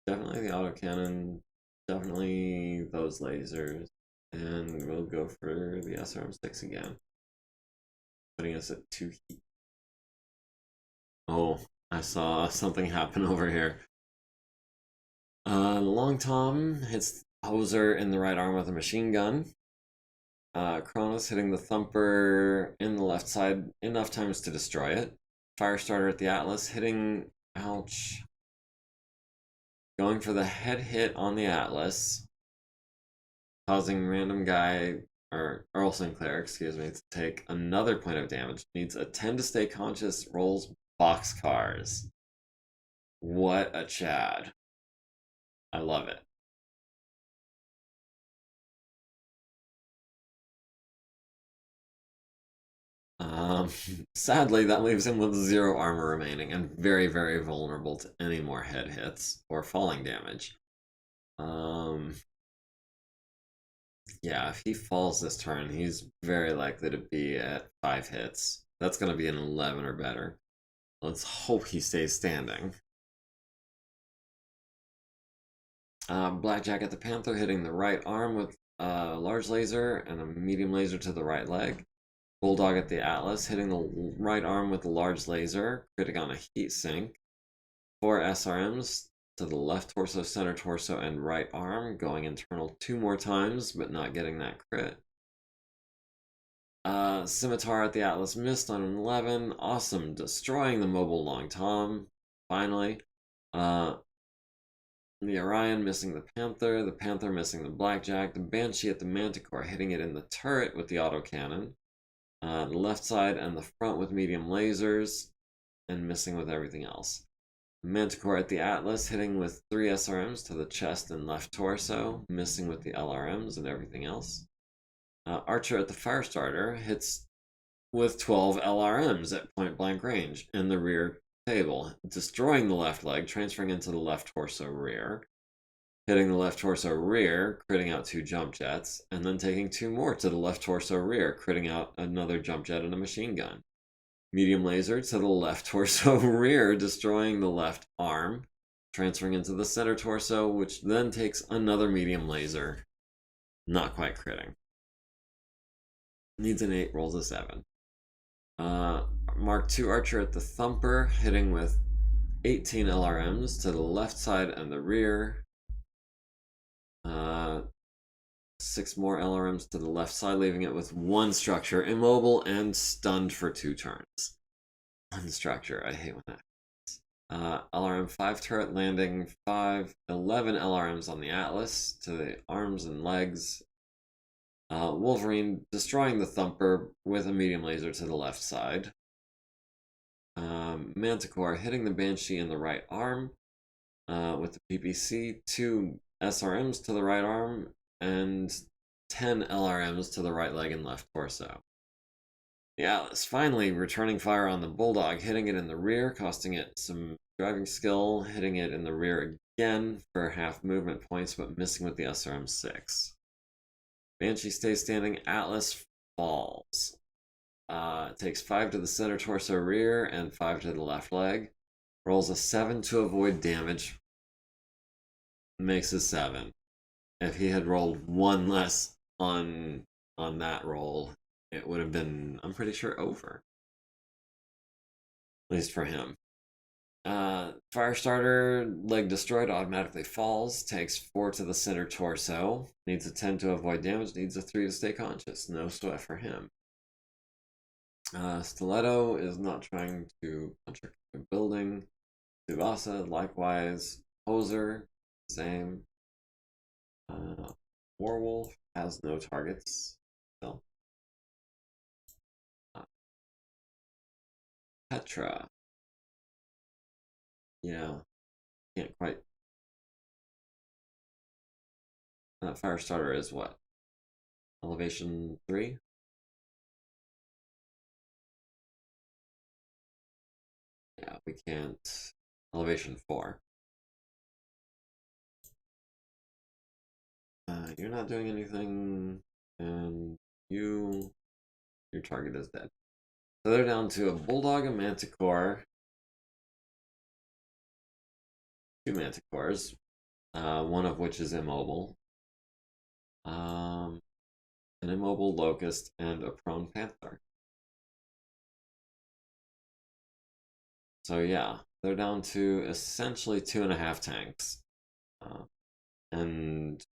Definitely the autocannon, definitely those lasers, and we'll go for the SRM-6 again, putting us at 2 heat. Oh, I saw something happen over here. Long Tom hits Hoser in the right arm with a machine gun. Kronos hitting the thumper in the left side enough times to destroy it. Firestarter at the Atlas hitting, ouch, going for the head hit on the Atlas, causing random guy, or Earl Sinclair, excuse me, to take another point of damage. Needs a 10 to stay conscious, rolls boxcars. What a Chad. I love it. Sadly, that leaves him with 0 armor remaining and very, very vulnerable to any more head hits or falling damage. Yeah, if he falls this turn, he's very likely to be at 5 hits. That's going to be an 11 or better. Let's hope he stays standing. Blackjack at the Panther hitting the right arm with a large laser and a medium laser to the right leg. Bulldog at the Atlas hitting the right arm with a large laser, critting on a heat sink. 4 SRMs to the left torso, center torso, and right arm, going internal 2 more times, but not getting that crit. Scimitar at the Atlas missed on an 11. Awesome, destroying the mobile Long Tom, finally. The Orion missing the Panther missing the Blackjack, the Banshee at the Manticore hitting it in the turret with the autocannon. The left side and the front with medium lasers, and missing with everything else. Manticore at the Atlas hitting with 3 SRMs to the chest and left torso, missing with the LRMs and everything else. Archer at the Firestarter hits with 12 LRMs at point blank range in the rear table, destroying the left leg, transferring into the left torso rear, hitting the left torso rear, critting out 2 jump jets, and then taking 2 more to the left torso rear, critting out another jump jet and a machine gun. Medium laser to the left torso rear, destroying the left arm, transferring into the center torso, which then takes another medium laser, not quite critting. Needs an 8, rolls a 7. Mark II Archer at the Thumper, hitting with 18 LRMs to the left side and the rear. 6 more LRMs to the left side, leaving it with 1 structure, immobile and stunned for 2 turns. 1 structure, I hate when that happens. LRM 5 turret landing, 11 LRMs on the Atlas to the arms and legs. Wolverine destroying the Thumper with a medium laser to the left side. Manticore hitting the Banshee in the right arm with the PPC, 2 SRMs to the right arm, and 10 LRMs to the right leg and left torso. The Atlas finally returning fire on the Bulldog, hitting it in the rear, costing it some driving skill, hitting it in the rear again for half movement points, but missing with the SRM 6. Banshee stays standing, Atlas falls. Takes 5 to the center torso rear and 5 to the left leg. Rolls a 7 to avoid damage. Makes a 7. If he had rolled 1 less on that roll, it would have been, I'm pretty sure, over. At least for him. Firestarter, leg destroyed, automatically falls. Takes 4 to the center torso. Needs a 10 to avoid damage. Needs a 3 to stay conscious. No sweat for him. Stiletto is not trying to punch a building. Tsubasa, likewise. Hoser, same. Warwolf has no targets still. Petra. Yeah, can't quite. Firestarter is what? Elevation 3? Yeah, we can't. Elevation 4. You're not doing anything, and your target is dead. So they're down to a Bulldog, a Manticore, 2 Manticores, one of which is immobile, an immobile Locust, and a prone Panther. So yeah, they're down to essentially 2.5 tanks, and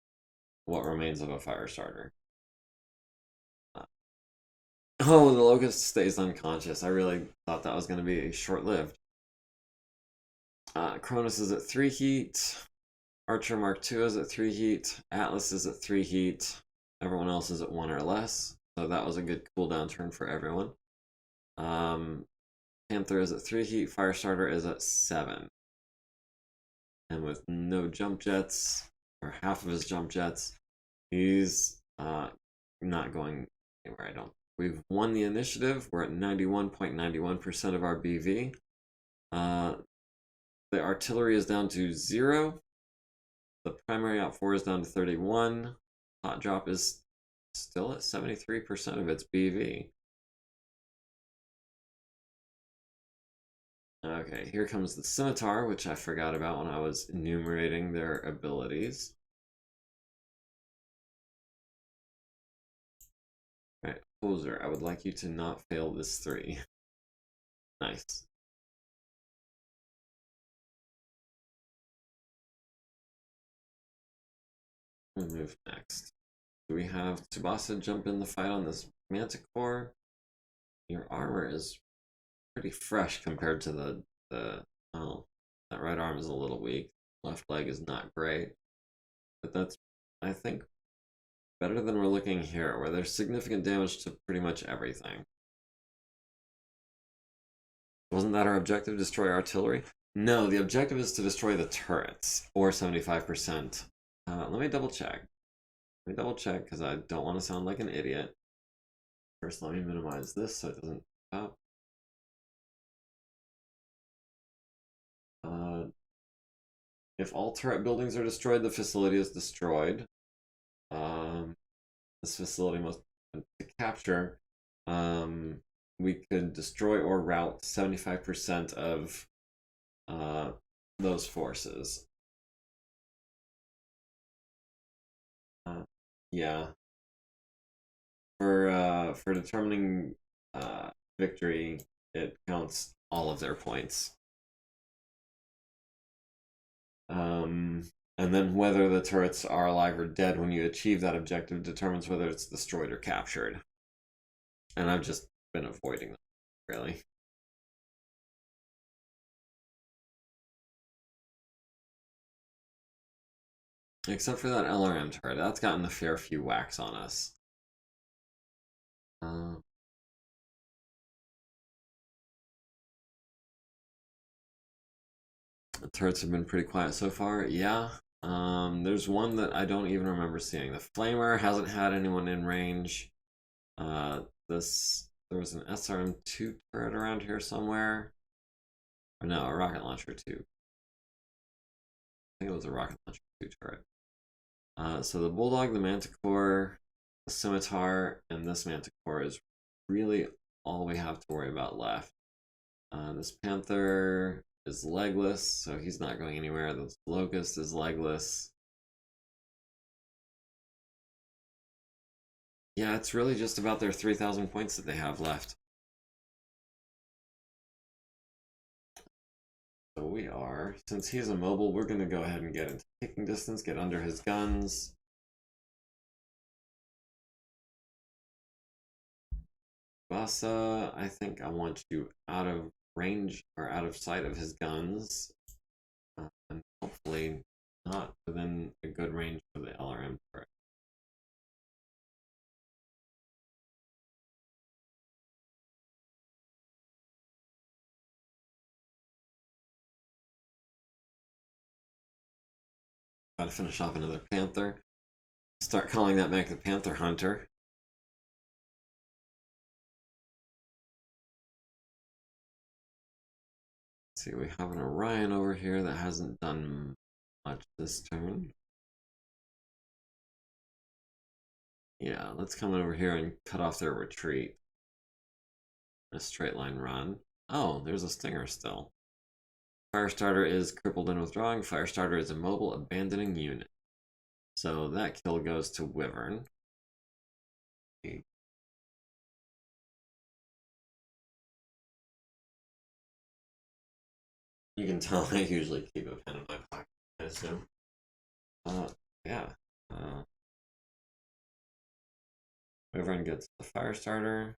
what remains of a Firestarter. Oh, the Locust stays unconscious. I really thought that was going to be short-lived. Cronus is at 3 heat. Archer Mark II is at 3 heat. Atlas is at 3 heat. Everyone else is at 1 or less. So that was a good cooldown turn for everyone. Panther is at 3 heat. Firestarter is at 7. And with no jump jets, or half of his jump jets, he's not going anywhere, I don't. We've won the initiative. We're at 91.91% of our BV. The artillery is down to 0. The primary out 4 is down to 31. Hot drop is still at 73% of its BV. Okay, here comes the Scimitar, which I forgot about when I was enumerating their abilities. Alright, Hoser, I would like you to not fail this 3. Nice. We'll move next. Do we have Tsubasa jump in the fight on this Manticore? Your armor is pretty fresh compared to the oh, that right arm is a little weak. Left leg is not great. But that's, I think, better than we're looking here, where there's significant damage to pretty much everything. Wasn't that our objective, destroy artillery? No, the objective is to destroy the turrets, or 75%. Let me double check. Let me double check, because I don't want to sound like an idiot. First, let me minimize this so it doesn't pop. If all turret buildings are destroyed, the facility is destroyed. This facility must to capture. We could destroy or rout 75% of those forces. Yeah. For determining victory, it counts all of their points. And then whether the turrets are alive or dead when you achieve that objective determines whether it's destroyed or captured. And I've just been avoiding them, really. Except for that LRM turret. That's gotten a fair few whacks on us. Uh, the turrets have been pretty quiet so far. Yeah. There's one that I don't even remember seeing. The Flamer hasn't had anyone in range. There was an SRM2 turret around here somewhere. Or no, a rocket launcher 2. I think it was a rocket launcher 2 turret. So the Bulldog, the Manticore, the Scimitar, and this Manticore is really all we have to worry about left. This Panther is legless, so he's not going anywhere. This Locust is legless. Yeah, it's really just about their 3,000 points that they have left. So we are, since he's immobile, we're going to go ahead and get into kicking distance, get under his guns. Basa, I think I want you out of range or out of sight of his guns. And hopefully not within a good range for the LRM turret. Gotta finish off another Panther. Start calling that mech the Panther Hunter. Let's see, we have an Orion over here that hasn't done much this turn. Yeah, let's come over here and cut off their retreat. A straight line run. Oh, there's a Stinger still. Firestarter is crippled and withdrawing. Firestarter is immobile, abandoning unit. So that kill goes to Wyvern. You can tell I usually keep a pen in my pocket, I assume. Yeah. Wyvern gets the Firestarter.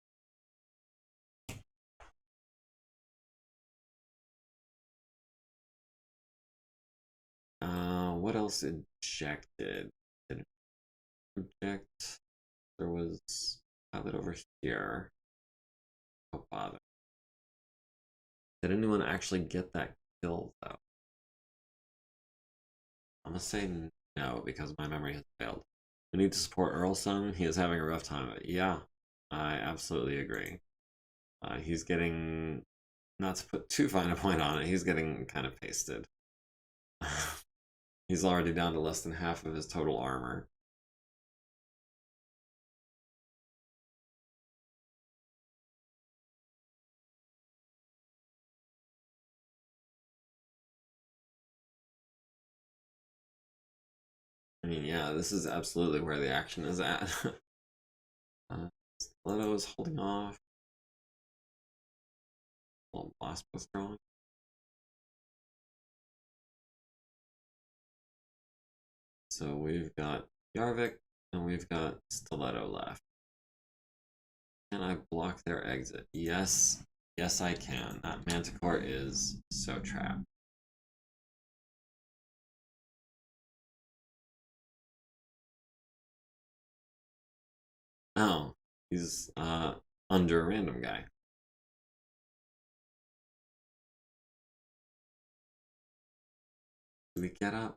What else injected? Did it inject? There was have it over here. Oh bother. Did anyone actually get that kill though? I'm gonna say no because my memory has failed. We need to support Earlson. He is having a rough time of it. Yeah, I absolutely agree. He's getting, not to put too fine a point on it, he's getting kind of pasted. He's already down to less than half of his total armor. I mean, yeah, this is absolutely where the action is at. Stiletto is holding off. Little blast withdrawing. So we've got Yarvik and we've got Stiletto left. Can I block their exit? Yes. Yes, I can. That Manticore is so trapped. Oh, he's under a random guy. Do we get up?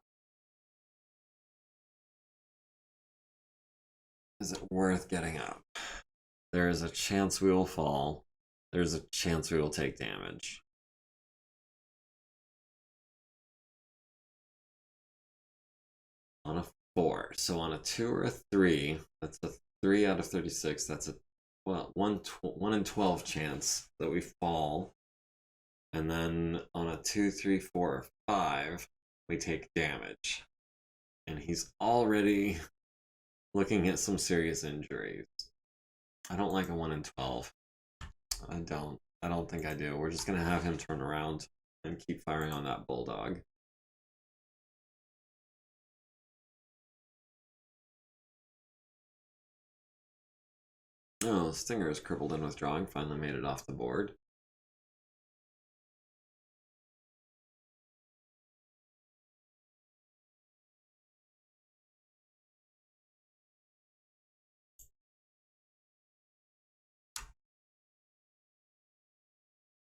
Is it worth getting up? There is a chance we will fall. There's a chance we will take damage. On a 4. So on a 2 or a 3, that's a 3 out of 36. That's a 1 in 12 chance that we fall. And then on a 2, 3, 4, or 5, we take damage. And he's already looking at some serious injuries. I don't like a 1 in 12. I don't think I do. We're just gonna have him turn around and keep firing on that Bulldog. Oh, Stinger is crippled in withdrawing. Finally made it off the board.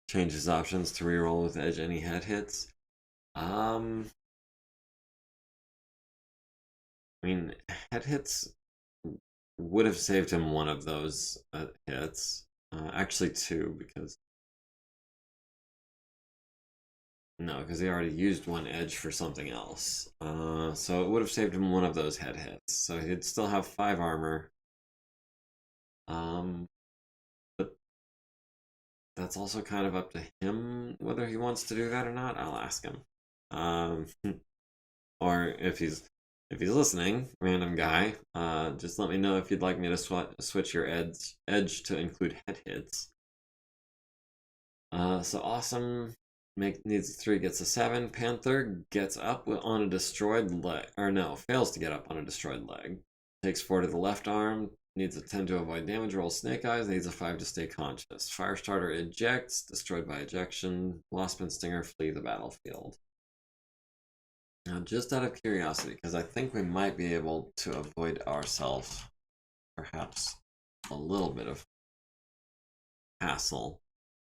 Change his options to reroll with edge any head hits. I mean, head hits would have saved him one of those hits. Actually, two, because no, because he already used one edge for something else. So it would have saved him one of those head hits. So he'd still have 5 armor. But that's also kind of up to him whether he wants to do that or not. I'll ask him. Um, or if he's listening, random guy, just let me know if you'd like me to switch your edge to include head hits. So awesome. Needs a 3, gets a 7. Panther gets up on a destroyed leg, or no, fails to get up on a destroyed leg. Takes 4 to the left arm. Needs a 10 to avoid damage. Rolls Snake Eyes. Needs a 5 to stay conscious. Firestarter ejects. Destroyed by ejection. Wasp and Stinger flee the battlefield. Now, just out of curiosity, because I think we might be able to avoid ourselves, perhaps, a little bit of hassle.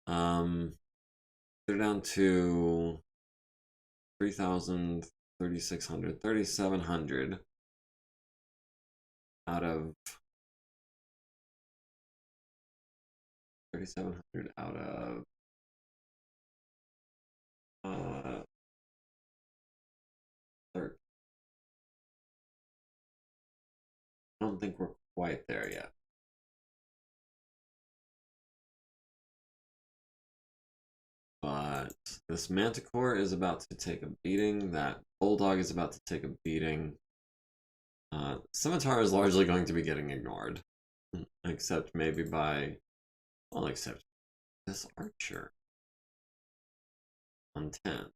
They're down to 3,000, 3,600, 3,700 out of 3,700 out of 30. I don't think we're quite there yet. But this Manticore is about to take a beating. That Bulldog is about to take a beating. Scimitar is largely going to be getting ignored. Except maybe by... Well, except this Archer. On 10s.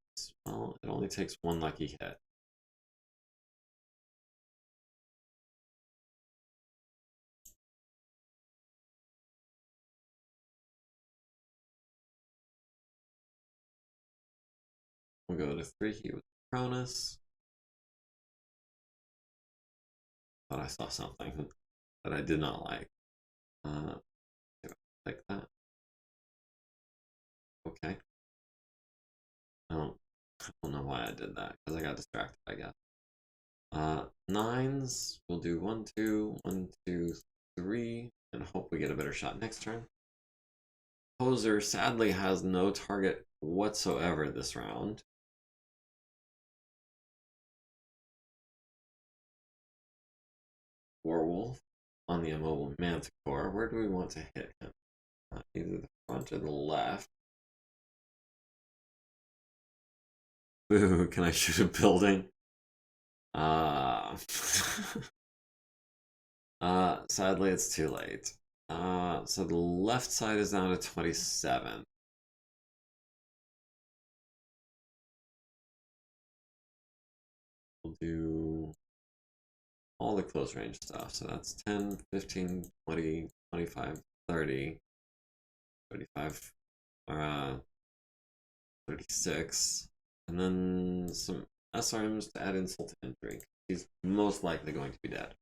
Well, it only takes 1 lucky hit. We'll go to 3 here with Cronus. Thought I saw something that I did not like. Like that. Okay. I don't know why I did that, because I got distracted, I guess. 9s, we'll do 1, 2, 1, 2, 3, and hope we get a better shot next turn. Poser sadly has no target whatsoever this round. Werewolf on the immobile Manticore. Where do we want to hit him? Either the front or the left. Ooh, can I shoot a building? Sadly, it's too late. So the left side is down to 27. We'll do all the close range stuff. So that's 10, 15, 20, 25, 30, 35, 36. And then some SRMs to add insult to injury. He's most likely going to be dead.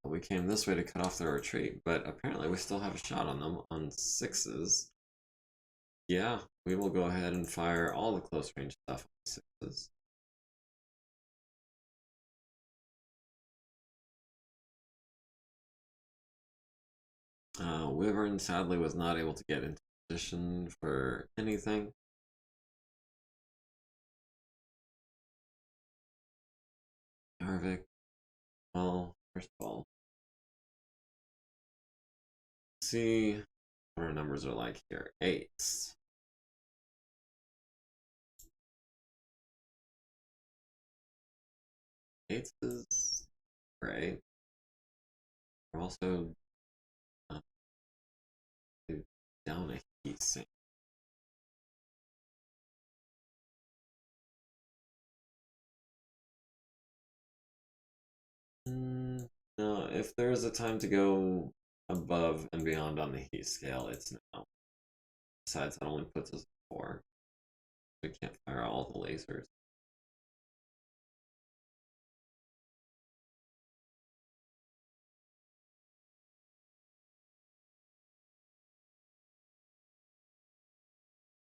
We came this way to cut off their retreat, but apparently we still have a shot on them on 6s. Yeah, we will go ahead and fire all the close range stuff on 6s. Wyvern sadly was not able to get into position for anything. Harvick, well, first of all, see what our numbers are like here. 8s. 8s is great. We're also down a heat sink. No, if there's a time to go above and beyond on the heat scale, it's now. Besides, that only puts us at 4. We can't fire all the lasers.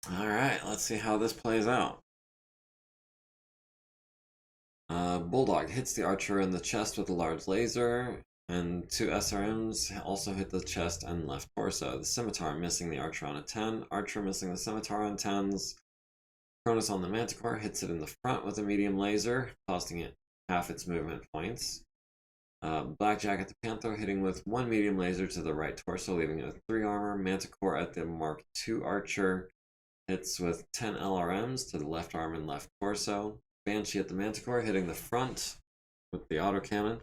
Alright, let's see how this plays out. Bulldog hits the archer in the chest with a large laser, and 2 SRMs also hit the chest and left torso. The scimitar missing the archer on a 10, archer missing the scimitar on 10s. Cronus on the manticore hits it in the front with a medium laser, costing it half its movement points. Blackjack at the panther hitting with 1 medium laser to the right torso, leaving it with 3 armor. Manticore at the Mark II archer hits with 10 LRMs to the left arm and left torso. Banshee at the manticore hitting the front with the autocannon.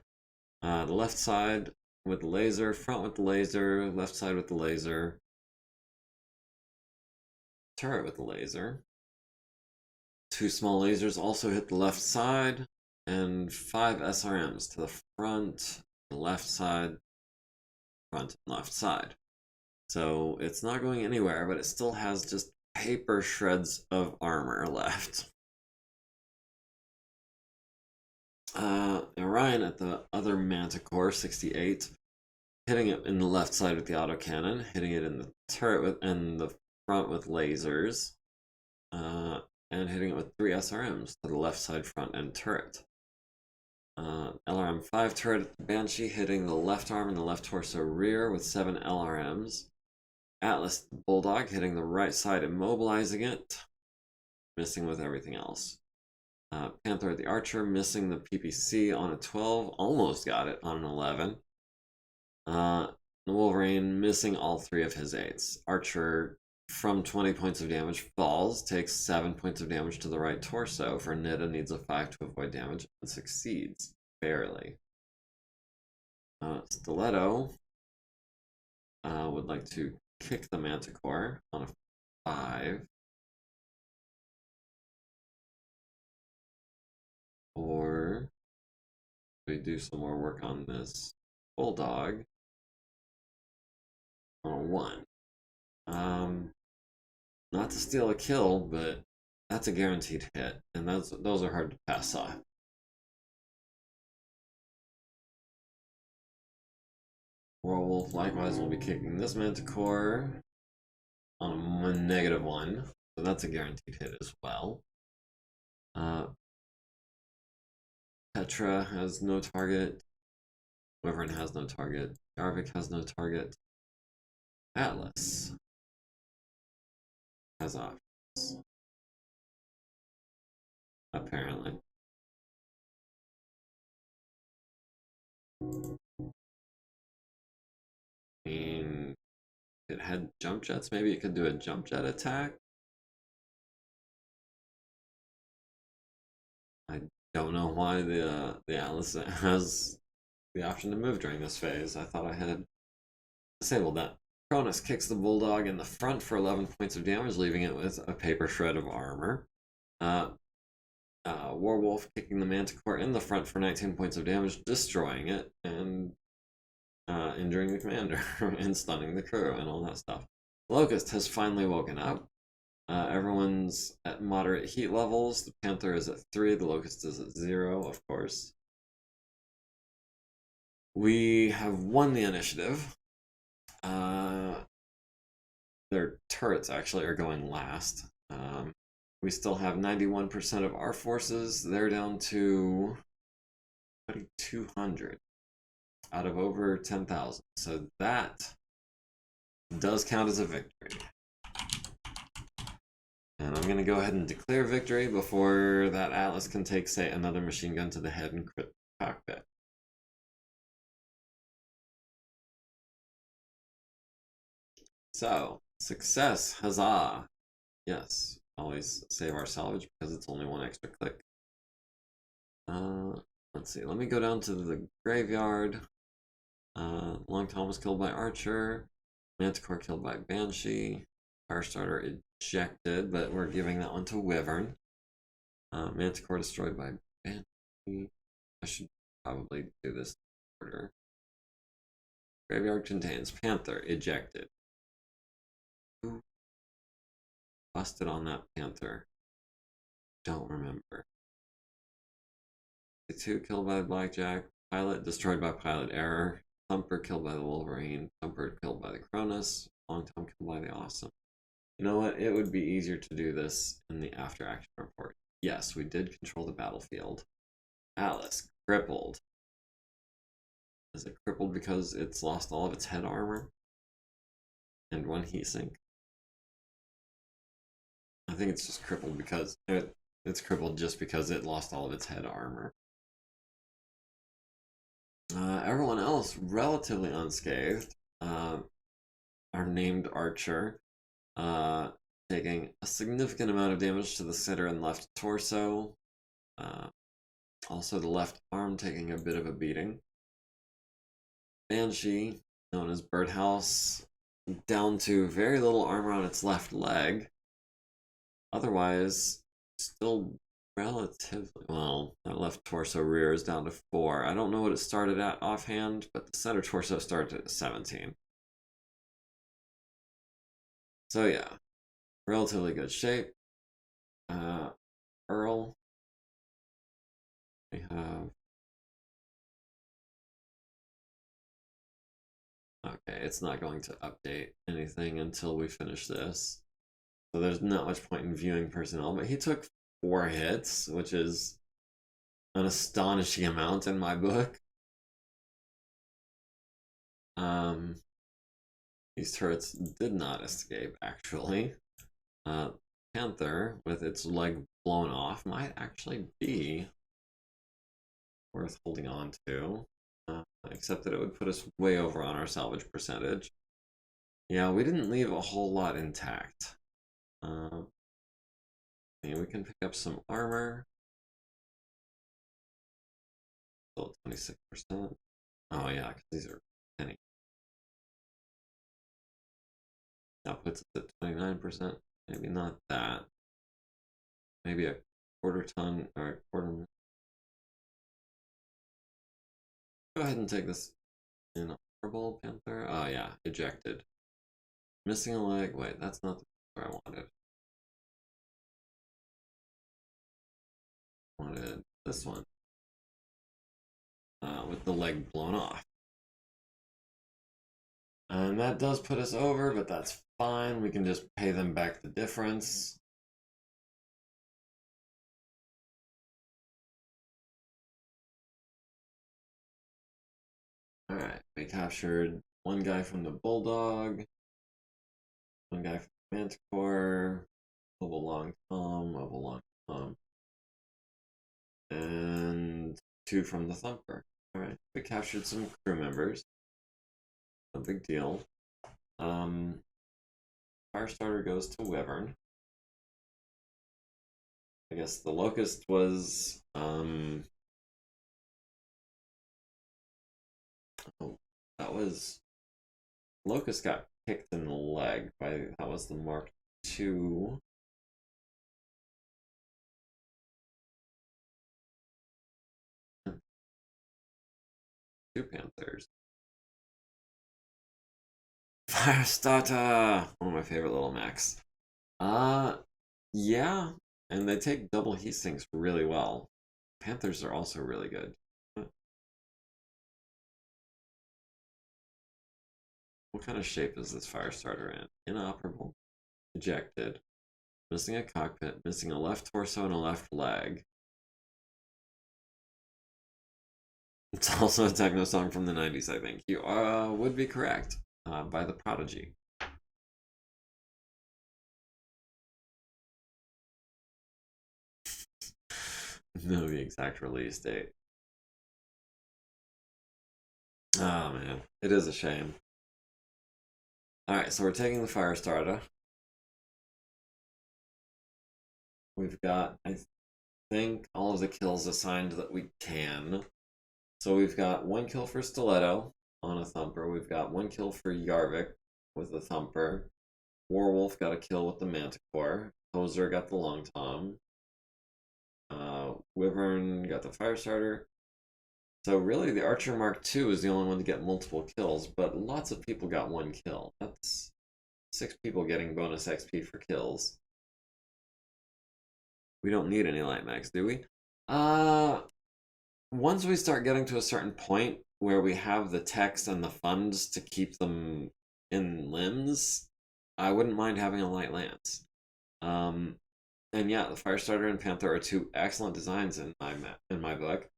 The left side with the laser, front with the laser, left side with the laser, turret with the laser. 2 small lasers also hit the left side, and 5 SRMs to the front, the left side, front, and left side. So it's not going anywhere, but it still has just paper shreds of armor left. Orion at the other manticore, 68, hitting it in the left side with the autocannon, hitting it in the turret with, and the front with lasers, and hitting it with 3 SRMs to the left side, front, and turret. LRM 5 turret at the Banshee hitting the left arm and the left torso rear with 7 LRMs. Atlas the Bulldog hitting the right side, immobilizing it, missing with everything else. Panther at the Archer missing the PPC on a 12, almost got it on an 11. The Wolverine missing all 3 of his 8s. Archer from 20 points of damage falls, takes 7 points of damage to the right torso. For Nida needs a 5 to avoid damage and succeeds, barely. Stiletto would like to kick the Manticore on a 5. Or we do some more work on this Bulldog on a 1. Not to steal a kill, but that's a guaranteed hit, and those are hard to pass off. Werewolf likewise will be kicking this Manticore on a -1, so that's a guaranteed hit as well. Petra has no target. Wyvern has no target. Jarvik has no target. Atlas has options. Apparently. I mean, it had jump jets. Maybe it could do a jump jet attack. I don't know why the Atlas has the option to move during this phase. I thought I had disabled that. Cronus kicks the Bulldog in the front for 11 points of damage, leaving it with a paper shred of armor. Warwolf kicking the Manticore in the front for 19 points of damage, destroying it, and injuring the commander and stunning the crew and all that stuff. Locust has finally woken up. Everyone's at moderate heat levels. The Panther is at 3, the Locust is at 0, of course. We have won the initiative. Their turrets actually are going last. We still have 91% of our forces. They're down to 200 out of over 10,000. So that does count as a victory. And I'm going to go ahead and declare victory before that Atlas can take, say, another machine gun to the head and crit the cockpit. So, success, huzzah. Yes, always save our salvage because it's only 1 extra click. Let's see, let me go down to the graveyard. Long Tom was killed by Archer. Manticore killed by Banshee. Firestarter ejected, but we're giving that one to Wyvern. Manticore destroyed by Banshee. I should probably do this in order. Graveyard contains Panther, ejected. Who busted on that Panther? Don't remember. The 2 killed by the Blackjack. Pilot destroyed by pilot error. Thumper killed by the Wolverine. Thumper killed by the Cronus. Long Tom killed by the Awesome. You know what? It would be easier to do this in the after action report. Yes, we did control the battlefield. Alice, crippled. Is it crippled because it's lost all of its head armor? And 1 heatsink? I think it's just crippled because it's crippled just because it lost all of its head armor. Everyone else relatively unscathed. Our named archer, taking a significant amount of damage to the center and left torso. Also the left arm taking a bit of a beating. Banshee, known as Birdhouse, down to very little armor on its left leg. Otherwise, still relatively well. That left torso rear is down to 4. I don't know what it started at offhand, but the center torso started at 17. So yeah, relatively good shape. Earl. We have. Okay, it's not going to update anything until we finish this. So there's not much point in viewing personnel, but he took 4 hits, which is an astonishing amount in my book. These turrets did not escape, actually. Panther, with its leg blown off, might actually be worth holding on to. Except that it would put us way over on our salvage percentage. Yeah, we didn't leave a whole lot intact. We can pick up some armor. Still 26%. Oh yeah, because these are penny. That puts us at 29%. Maybe not that. Maybe a quarter ton or a quarter. Go ahead and take this inoperable Panther. Oh yeah, ejected. Missing a leg. Wait, that's not the where I wanted. I wanted this one. With the leg blown off. And that does put us over, but that's fine. We can just pay them back the difference. Alright, we captured 1 guy from the Bulldog, 1 guy from the Manticore, of a Long Tom, and 2 from the Thumper. Alright, we captured some crew members. No big deal. Firestarter goes to Wyvern. I guess the Locust was oh, that was Locust got kicked in the leg by that was the Mark II. Two Panthers. Firestarter! One of my favorite little mechs. Yeah. And they take double heat sinks really well. Panthers are also really good. What kind of shape is this Firestarter in? Inoperable. Ejected. Missing a cockpit. Missing a left torso and a left leg. It's also a techno song from the 90s, I think. You would be correct. By The Prodigy. Know the exact release date. Oh man, it is a shame. Alright, so we're taking the Firestarter. We've got, I think, all of the kills assigned that we can. So we've got 1 kill for Stiletto on a Thumper. We've got 1 kill for Yarvik with the Thumper. Warwolf got a kill with the Manticore. Hoser got the Long Tom. Wyvern got the Firestarter. So really, the Archer Mark II is the only one to get multiple kills, but lots of people got one kill. That's 6 people getting bonus XP for kills. We don't need any light mags, do we? Once we start getting to a certain point where we have the text and the funds to keep them in limbs, I wouldn't mind having a light lance. And yeah, the Firestarter and Panther are 2 excellent designs in my book,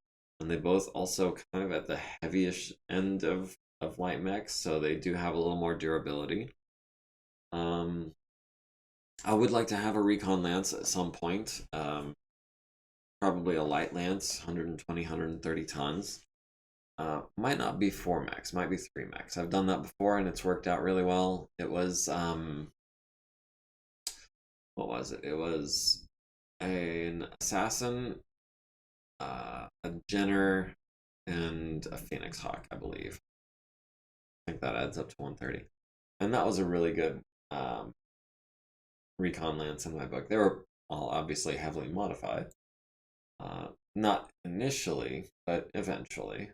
and they both also kind of at the heavyish end of light mechs, so they do have a little more durability. I would like to have a recon lance at some point. Probably a light lance, 120, 130 tons. Might not be 4 mechs, might be 3 mechs. I've done that before and it's worked out really well. It was what was it? It was an assassin, a Jenner, and a Phoenix Hawk, I believe. I think that adds up to 130. And that was a really good recon lance in my book. They were all obviously heavily modified. Not initially, but eventually.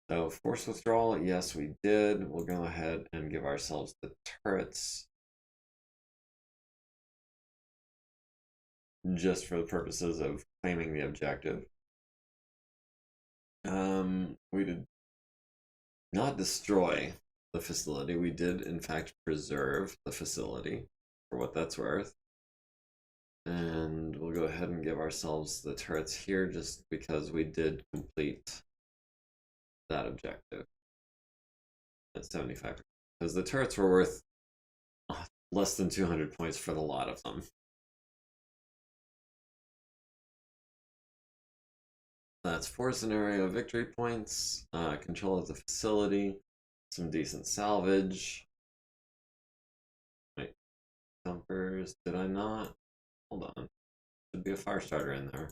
So force withdrawal, yes we did. We'll go ahead and give ourselves the turrets. Just for the purposes of claiming the objective. We did not destroy the facility. We did in fact preserve the facility for what that's worth. And we'll go ahead and give ourselves the turrets here just because we did complete that objective at 75%. Because the turrets were worth less than 200 points for the lot of them. That's 4 scenario victory points, control of the facility, some decent salvage. Wait, dumpers, did I not? Hold on, should be a fire starter in there.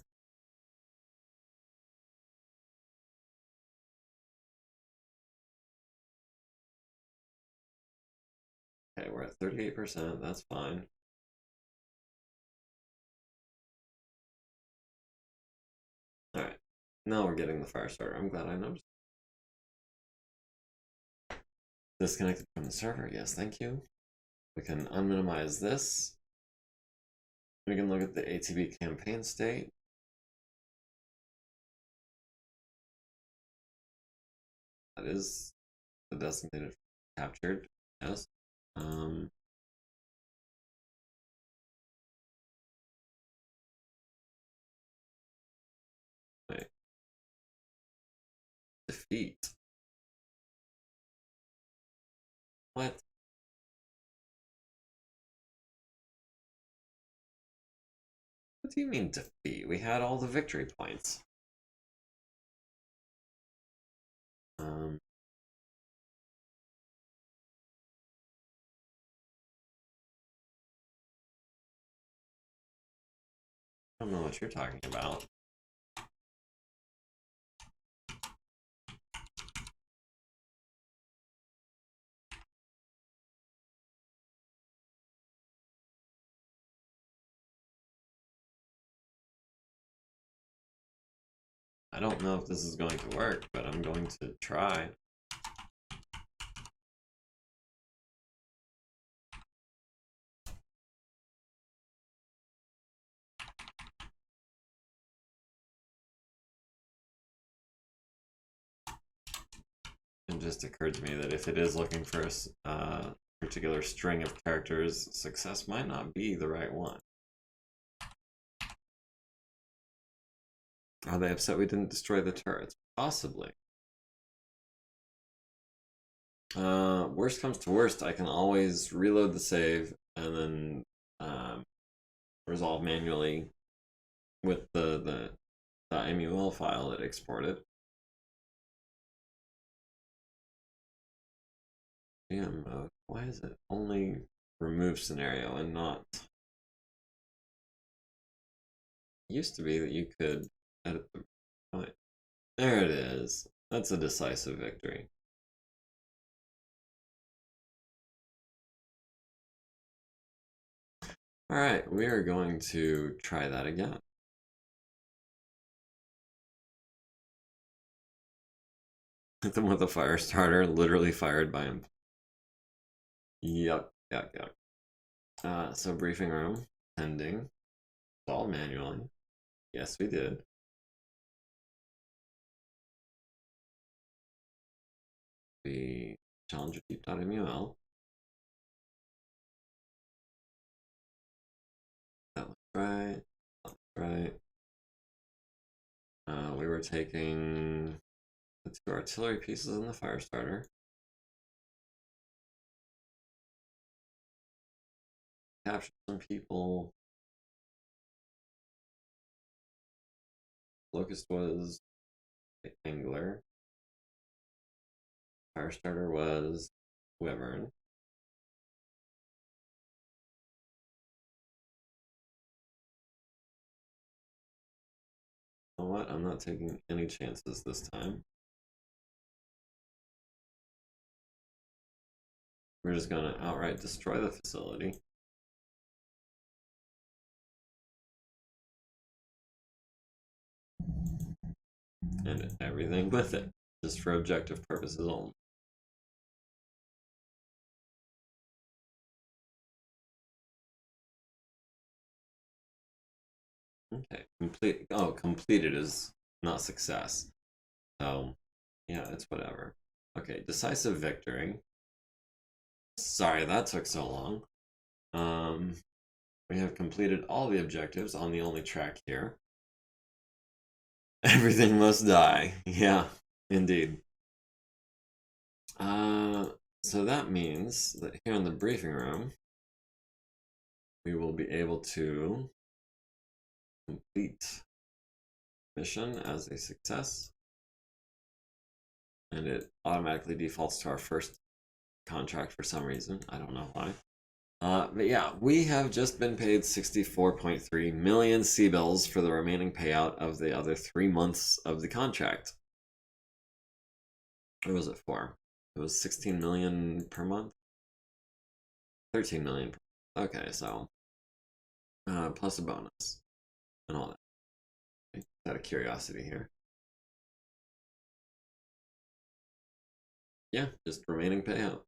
Okay, we're at 38%, that's fine. Alright, now we're getting the fire starter. I'm glad I noticed. Disconnected from the server, yes, thank you. We can unminimize this. We can look at the ATB campaign state. That is the designated captured, yes. Wait. Defeat. What? What do you mean defeat? We had all the victory points. I don't know what you're talking about. I don't know if this is going to work, but I'm going to try. It just occurred to me that if it is looking for a particular string of characters, success might not be the right one. Are they upset we didn't destroy the turrets? Possibly. Worst comes to worst, I can always reload the save and then resolve manually with the .mul file that exported. VM mode. Why is it only remove scenario and not? It used to be that you could edit the. Oh, there it is. That's a decisive victory. Alright, we are going to try that again. Hit them with a fire starter, literally fired by him. Yuck, yuck, yuck. So briefing room, pending. All manually. Yes, we did. We challenge deep.mul. That looks right. That looks right. We were taking the 2 artillery pieces and the fire starter. Capture some people. Locust was the angler. Fire starter was wyvern. You know what? I'm not taking any chances this time. We're just gonna outright destroy the facility. And everything with it, just for objective purposes only. Okay, completed is not success. So, yeah, it's whatever. Okay, decisive victory. Sorry that took so long. We have completed all the objectives on the only track here. Everything must die. Yeah, indeed. So that means that here in the briefing room, we will be able to complete mission as a success. And it automatically defaults to our first contract for some reason. I don't know why. But yeah, we have just been paid 64.3 million C-bills for the remaining payout of the other 3 months of the contract. Or was it 4? It was 16 million per month? 13 million per month. Okay, so plus a bonus and all that. Okay, out of curiosity here. Yeah, just remaining payout.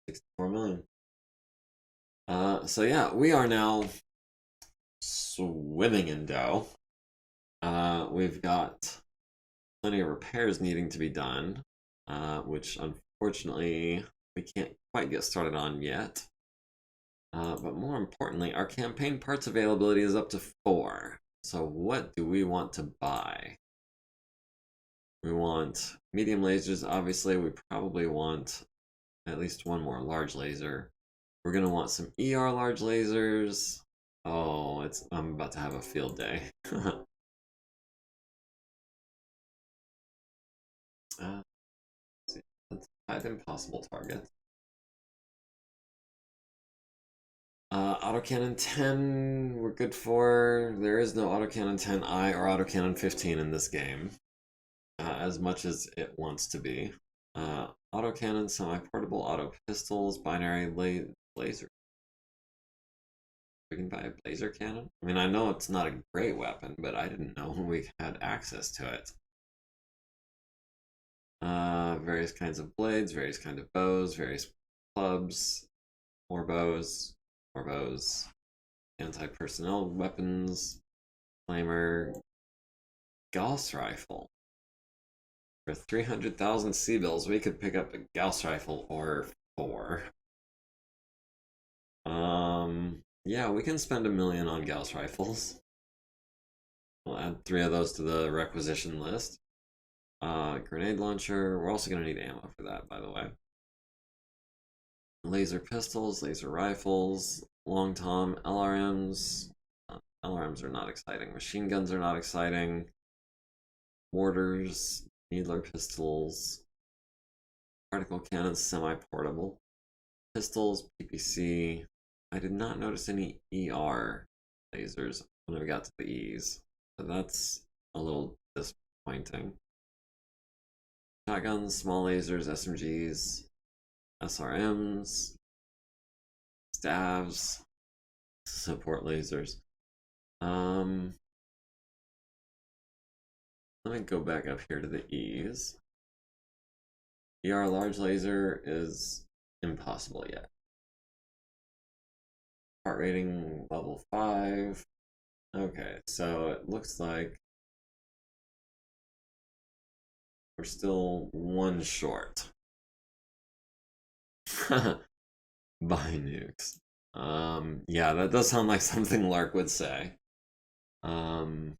64 million. So yeah, we are now swimming in dough. We've got plenty of repairs needing to be done, which unfortunately we can't quite get started on yet. But more importantly, our campaign parts availability is up to 4. So what do we want to buy? We want medium lasers, obviously. We probably want at least 1 more large laser. We're going to want some ER large lasers. Oh, I'm about to have a field day. Let's see. Let's type impossible target. Autocannon 10 we're good for. There is no Autocannon 10i or Autocannon 15 in this game, as much as it wants to be. Autocannon, semi-portable, auto pistols, binary laser. We can buy a laser cannon? I mean, I know it's not a great weapon, but I didn't know we had access to it. Various kinds of blades, various kinds of bows, various clubs, more bows, anti-personnel weapons, flamer, Gauss rifle. For 300,000 C-bills, we could pick up a Gauss rifle or 4. Yeah, we can spend 1 million on Gauss rifles. We'll add 3 of those to the requisition list. Grenade launcher. We're also going to need ammo for that, by the way. Laser pistols, laser rifles, long tom, LRMs. LRMs are not exciting. Machine guns are not exciting. Mortars, needler pistols, particle cannons, semi-portable. Pistols, PPC. I did not notice any ER lasers when we got to the E's. So that's a little disappointing. Shotguns, small lasers, SMGs, SRMs, stabs, support lasers. Let me go back up here to the E's. ER large laser is impossible yet. Heart rating level 5. Okay, so it looks like we're still one short. Buy nukes. Yeah, that does sound like something Lark would say. Um,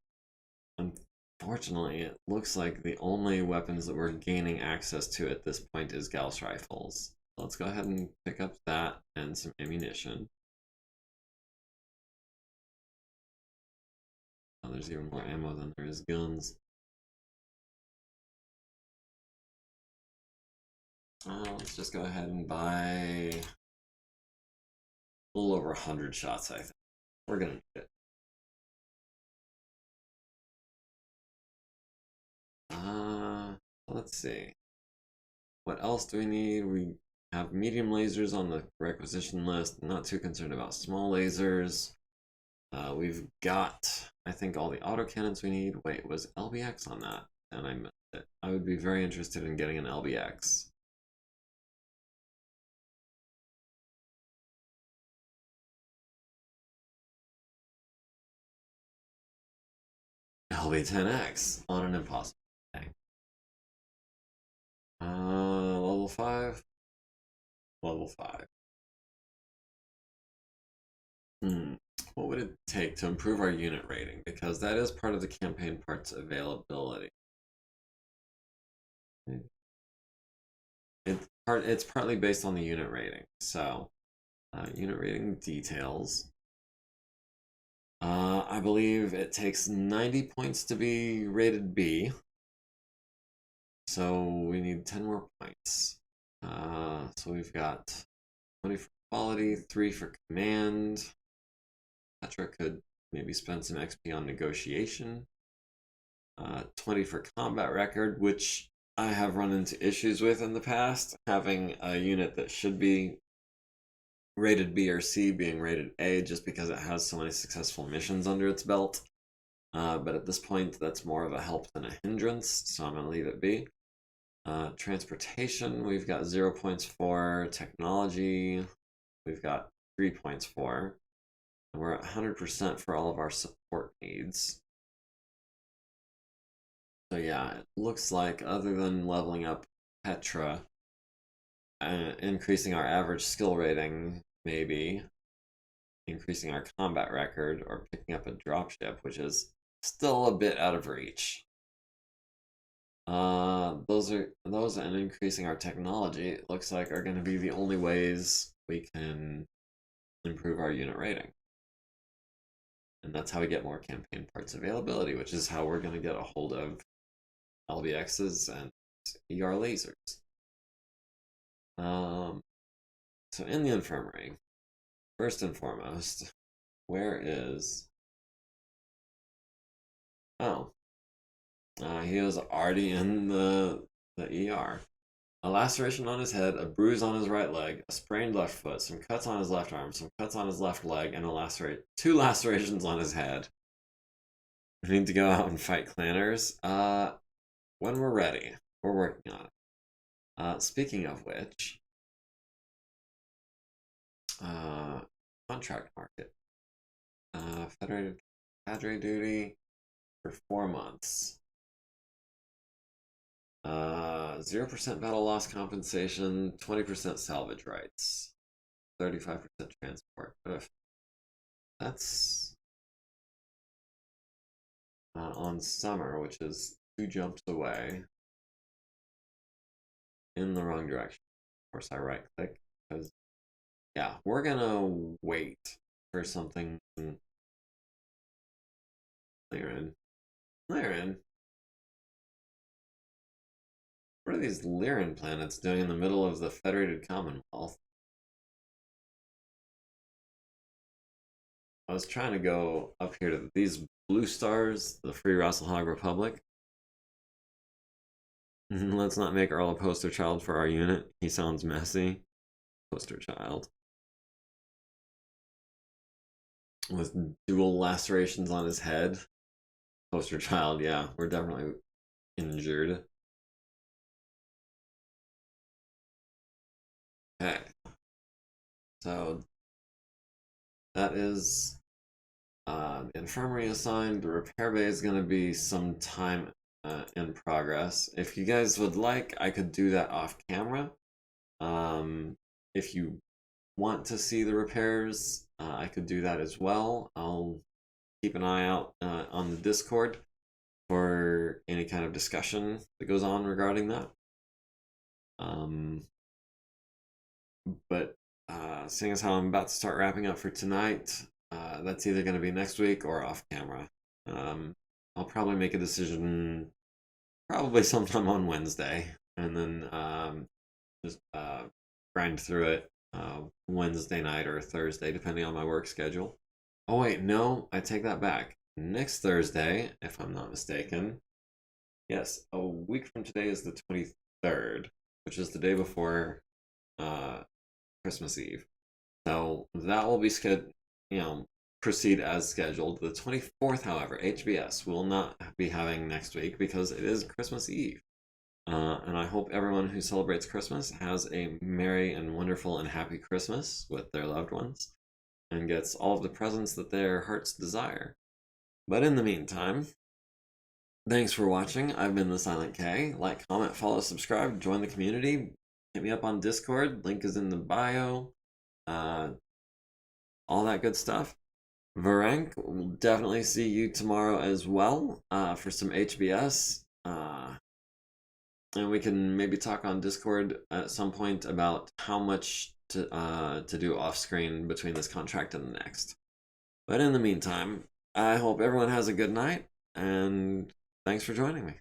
Unfortunately, it looks like the only weapons that we're gaining access to at this point is Gauss rifles. Let's go ahead and pick up that and some ammunition. Oh, there's even more ammo than there is guns. Let's just go ahead and buy a little over 100 shots, I think. We're gonna need it. Let's see. What else do we need? We have medium lasers on the requisition list. Not too concerned about small lasers. We've got, I think, all the autocannons we need. Wait, was LBX on that? And I missed it. I would be very interested in getting an LBX. LB10X on an impossible thing. Level 5? Level 5. What would it take to improve our unit rating? Because that is part of the campaign parts availability. It's partly based on the unit rating. So, unit rating details. I believe it takes 90 points to be rated B. So we need 10 more points. So we've got 20 for quality, 3 for command. Petra could maybe spend some XP on negotiation. 20 for combat record, which I have run into issues with in the past. Having a unit that should be rated B or C being rated A just because it has so many successful missions under its belt. But at this point, that's more of a help than a hindrance, so I'm going to leave it B. Transportation, we've got 0 points for. Technology, we've got 3 points for. And we're at 100% for all of our support needs. So yeah, it looks like other than leveling up Petra, increasing our average skill rating, maybe, increasing our combat record, or picking up a dropship, which is still a bit out of reach. Those and increasing our technology, it looks like, are going to be the only ways we can improve our unit rating. And that's how we get more campaign parts availability, which is how we're going to get a hold of LBXs and ER lasers. So in the infirmary, first and foremost, where is... Oh, he was already in the ER. A laceration on his head, a bruise on his right leg, a sprained left foot, some cuts on his left arm, some cuts on his left leg, and two lacerations on his head. We need to go out and fight clanners. When we're ready, we're working on it. Speaking of which, contract market. Federated cadre duty for 4 months. 0% battle loss compensation, 20% salvage rights, 35% transport. Ugh. That's on summer, which is 2 jumps away in the wrong direction. Of course, I right click because, yeah, we're gonna wait for something. Lyran. What are these Lyran planets doing in the middle of the Federated Commonwealth? I was trying to go up here to these blue stars, the Free Rasselhog Republic. Let's not make Earl a poster child for our unit. He sounds messy. Poster child. With dual lacerations on his head. Poster child, yeah. We're definitely injured. Okay, so that is the infirmary assigned. The repair bay is going to be some time in progress. If you guys would like, I could do that off camera. If you want to see the repairs, I could do that as well. I'll keep an eye out on the Discord for any kind of discussion that goes on regarding that. But seeing as how I'm about to start wrapping up for tonight, that's either going to be next week or off camera. I'll probably make a decision probably sometime on Wednesday, and then just grind through it Wednesday night or Thursday, depending on my work schedule. Oh wait, no, I take that back. Next Thursday, if I'm not mistaken. Yes, a week from today is the 23rd, which is the day before Christmas Eve. So that will be proceed as scheduled. The 24th, however, HBS will not be having next week because it is Christmas Eve. And I hope everyone who celebrates Christmas has a merry and wonderful and happy Christmas with their loved ones and gets all of the presents that their hearts desire. But in the meantime, thanks for watching. I've been the Silent K. Like, comment, follow, subscribe, join the community. Hit me up on Discord. Link is in the bio. All that good stuff. Varenk, we'll definitely see you tomorrow as well for some HBS. And we can maybe talk on Discord at some point about how much to do off screen between this contract and the next. But in the meantime, I hope everyone has a good night, and thanks for joining me.